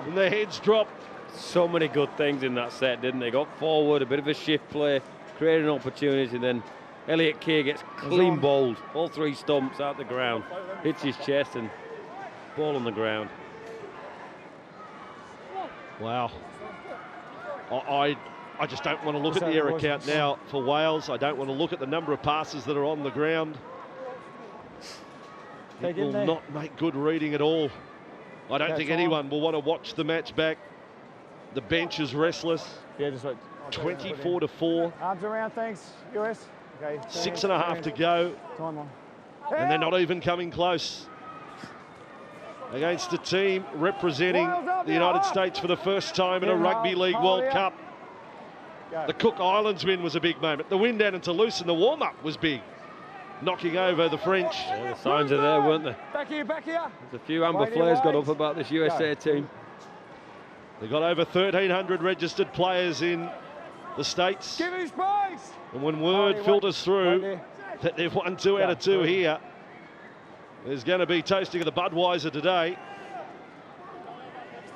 And their heads drop. So many good things in that set, didn't they? Got forward, a bit of a shift play, created an opportunity, and then Elliot Keir gets clean bowled. All 3 stumps out the ground. Hits his chest and ball on the ground. Wow. I just don't want to look at the error count now for Wales. I don't want to look at the number of passes that are on the ground. It will not make good reading at all. I don't think anyone will want to watch the match back. The bench is restless. 24-4. Arms around, thanks, US. Okay, 6.5 to go. Time on. And they're not even coming close. Against a team representing the United States for the first time in a Rugby League World Cup. The Cook Islands win was a big moment. The win down in Toulouse in the warm-up was big, knocking over the French. Yeah, the signs are there, weren't they? Back here, back here. There's a few amber flares got up about this USA team. They've got over 1,300 registered players in the States. Give him space. And when word filters through that they've won 2 out of 2 here, there's going to be toasting of the Budweiser today.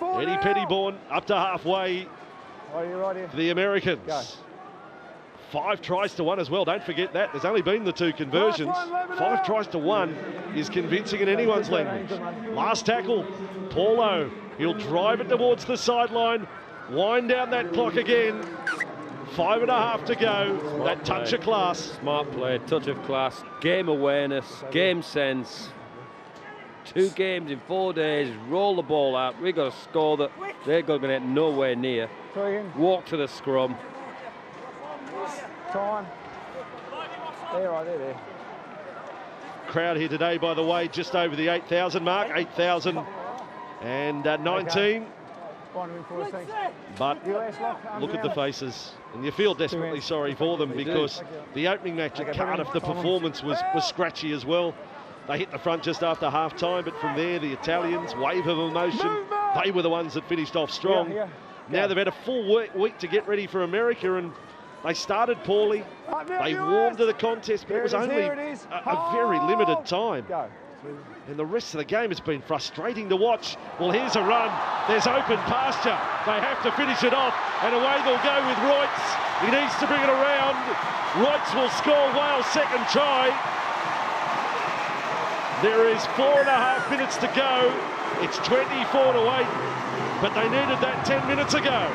Eddie Pettybourne up to halfway for the Americans. 5 tries to 1 as well, don't forget that. There's only been the 2 conversions. 5 tries to 1 is convincing in anyone's language. Last tackle, Paulo. He'll drive it towards the sideline, wind down that clock again. 5.5 to go. Smart that touch play. of class. Smart play, touch of class, game awareness, game sense. 2 games in 4 days, roll the ball out. We've got a score that they're going to get nowhere near. Walk to the scrum. Time. There. Crowd here today, by the way, just over the 8,000 mark, 8,019. But look at the faces, and you feel desperately sorry for them because the opening match at Cardiff, the performance was scratchy as well. They hit the front just after half-time, but from there, the Italians, wave of emotion, they were the ones that finished off strong. Now they've had a full week to get ready for America, and they started poorly. They warmed to the contest, but it was only a very limited time. And the rest of the game has been frustrating to watch. Well, here's a run. There's open pasture. They have to finish it off, and away they'll go with Reutz. He needs to bring it around. Reutz will score Wales' second try. There is 4.5 minutes to go. It's 24 to 8, but they needed that 10 minutes ago.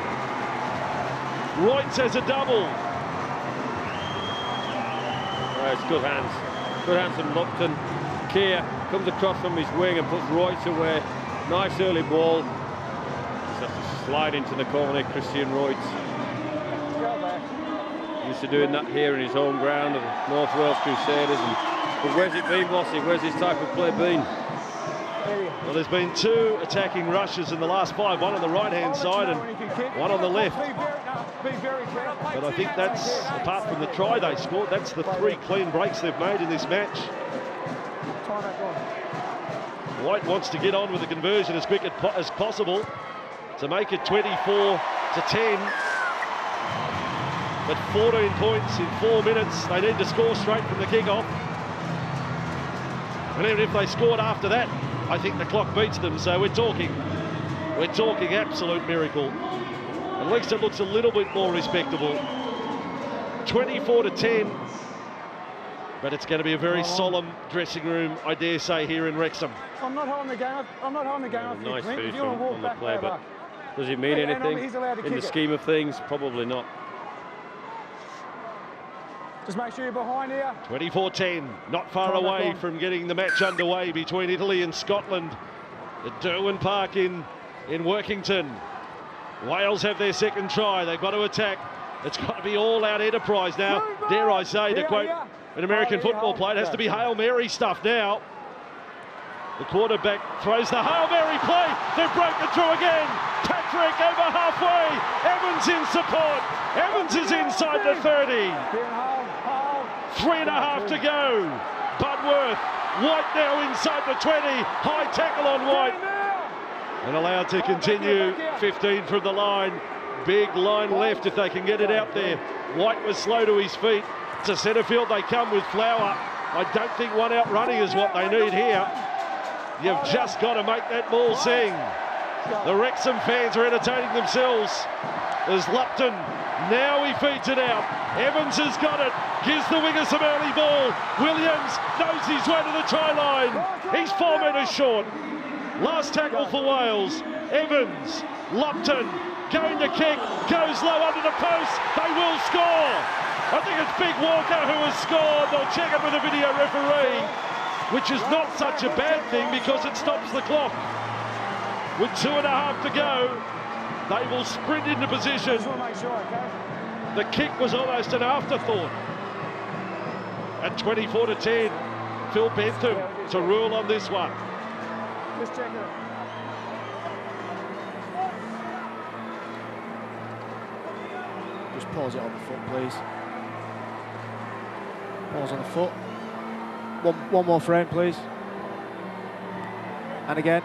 Reutz has a double. It's good hands. Good hands from Lupton. Keir comes across from his wing and puts Reutz away. Nice early ball. Just has to slide into the corner, Christian Reutz. Used to doing that here in his home ground of the North Wales Crusaders. But where's it been, Bossy? Where's this type of play been? Well, there's been 2 attacking rushes in the last 5, one on the right-hand side and one on the left. But I think that's, apart from the try they scored, that's the 3 clean breaks they've made in this match. White wants to get on with the conversion as quick as possible to make it 24 to 10. But 14 points in 4 minutes. They need to score straight from the kick-off. And even if they scored after that, I think the clock beats them. So we're talking absolute miracle. At least it looks a little bit more respectable. 24 to 10. But it's going to be a very solemn dressing room, I dare say, here in Wrexham. I'm not holding the game. I'm not holding the game. Nice finish on the play, but does it mean anything in the scheme of things? Probably not. Just make sure you're behind here. 24-10, not far away from getting the match underway between Italy and Scotland at Derwent Park in Workington. Wales have their second try. They've got to attack. It's got to be all-out enterprise now. Dare I say, to quote an American football player, it has to be Hail Mary stuff now. The quarterback throws the Hail Mary play. They've broken through again. Patrick over halfway. Evans in support. Evans is inside the 30. 3.5 to go. Budworth. White now inside the 20. High tackle on White. And allowed to continue. 15 from the line. Big line left if they can get it out there. White was slow to his feet. To centre field they come with Flower. I don't think one out running is what they need here. You've just got to make that ball sing. The Wrexham fans are entertaining themselves. There's Lupton. Now he feeds it out. Evans has got it. Gives the winger some early ball. Williams knows his way to the try line. He's 4 metres short. Last tackle for Wales. Evans. Lupton going to kick. Goes low under the post. They will score. I think it's Big Walker who has scored. They'll check it with a video referee, which is not such a bad thing because it stops the clock. With 2.5 to go, they will sprint into position. The kick was almost an afterthought. At 24 to 10, Phil Bentham to rule on this one. Just check it. Just pause it on the foot, please. Pause on the foot. One more frame, please. And again.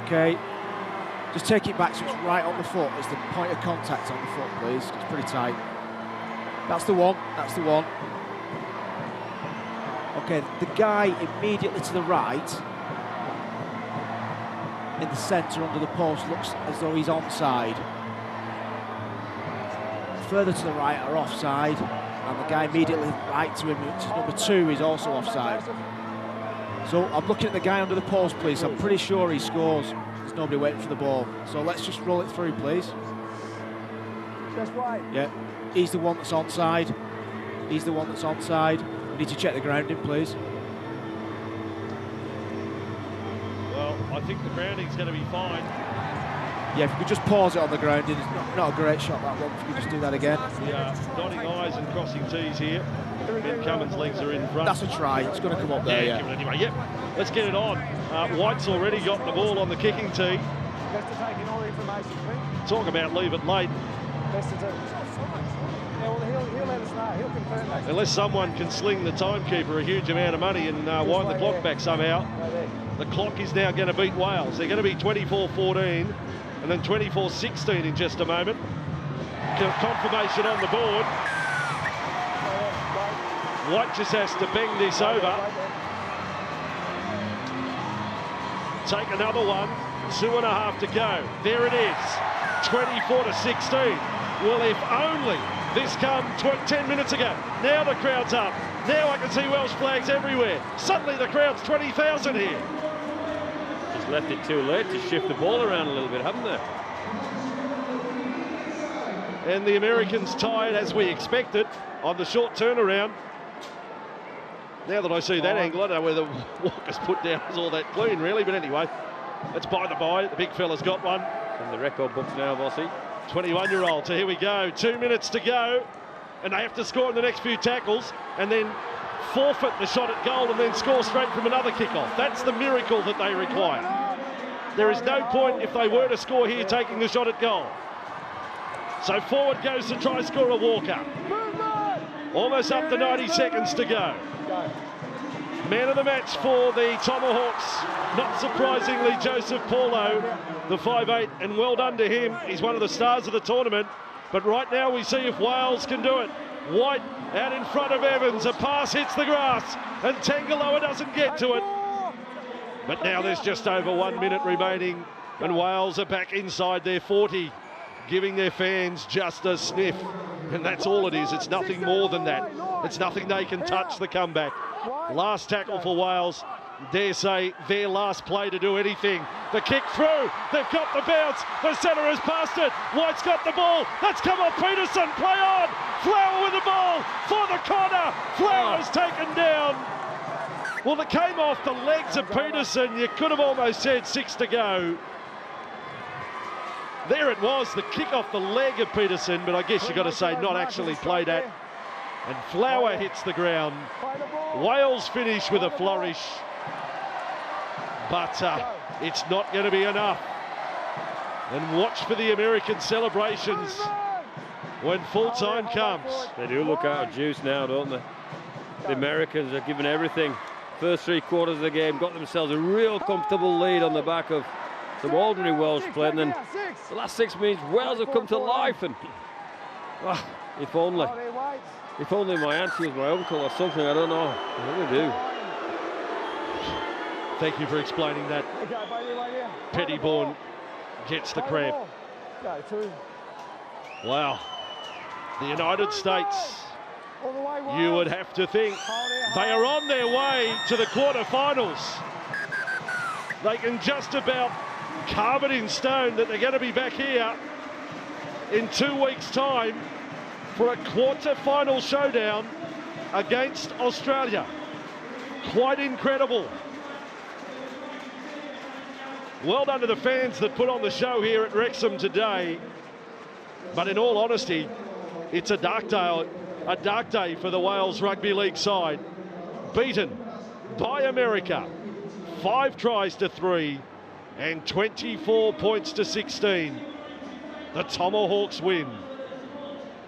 Okay. Just take it back so it's right on the foot. It's the point of contact on the foot, please. It's pretty tight. That's the one. That's the one. Okay, the guy immediately to the right, in the centre under the post, looks as though he's onside. Further to the right are offside, and the guy immediately right to him, which is number 2, is also offside. So I'm looking at the guy under the post, please. I'm pretty sure he scores. There's nobody waiting for the ball. So let's just roll it through, please. Just right. Yeah, he's the one that's onside. He's the one that's onside. We need to check the grounding, please. Well, I think the grounding's going to be fine. Yeah, if you could just pause it on the grounding. It's not a great shot, that one. If you could just do that again. Yeah, dotting I's and crossing T's here. Ben Cummins' legs are in front. That's a try. It's going to come up there, yeah. Give it anyway. Yep, let's get it on. White's already got the ball on the kicking tee. Best to take in all the information, please. Talk about leave it late. Best to do. Yeah, well, he'll let us know. He'll confirm that. Unless someone can sling the timekeeper a huge amount of money and wind the clock back somehow. Right there. The clock is now going to beat Wales. They're going to be 24-14 and then 24-16 in just a moment. Confirmation on the board. White just has to bang this over. Take another one. 2.5 to go. There it is. 24-16. Well, if only this come 10 minutes ago. Now the crowd's up. Now I can see Welsh flags everywhere. Suddenly the crowd's 20,000 here. Just left it too late to shift the ball around a little bit, haven't they? And the Americans tied as we expected on the short turnaround. Now that I see that angle, I don't know whether Walker's put down is all that clean, really. But anyway, that's by the by. The big fella's got one. In the record books now, Vossi. 21-year-old. So here we go. 2 minutes to go. And they have to score in the next few tackles and then forfeit the shot at goal and then score straight from another kickoff. That's the miracle that they require. There is no point if they were to score here taking the shot at goal. So forward goes to try score a Walker. Almost up to 90 seconds to go. Man of the match for the Tomahawks, not surprisingly Joseph Paulo, the 5'8", and well done to him. He's one of the stars of the tournament. But right now we see if Wales can do it. White out in front of Evans, a pass hits the grass and Tangaloa doesn't get to it. But now there's just over 1 minute remaining and Wales are back inside their 40, giving their fans just a sniff. And that's all it is. It's nothing more than that. It's nothing they can touch, the comeback. Last tackle for Wales. Dare say their last play to do anything. The kick through. They've got the bounce. The centre has passed it. White's got the ball. That's come off Peterson. Play on. Flower with the ball for the corner. Flower's taken down. Well, it came off the legs of Peterson. You could have almost said 6 to go. There it was, the kick off the leg of Peterson, but I guess you've got to say not actually played at. And Flower hits the ground. Wales finish with a flourish. But it's not going to be enough. And watch for the American celebrations when full time comes. They do look out of juice now, don't they? The Americans are giving everything. First 3 quarters of the game, got themselves a real comfortable lead on the back of some ordinary Welsh play, and then the last 6 minutes Wales have come to life. And if only my auntie was my uncle or something, I don't know. I really do. Thank you for explaining that. Pettybourne gets the cramp. Wow. The United States, you would have to think they are on their way to the quarterfinals. They can just about carve it in stone that they're going to be back here in 2 weeks' time for a quarter-final showdown against Australia. Quite incredible. Well done to the fans that put on the show here at Wrexham today. But in all honesty, it's a dark day for the Wales Rugby League side. Beaten by America, 5 tries to 3 and 24 points to 16. The Tomahawks win.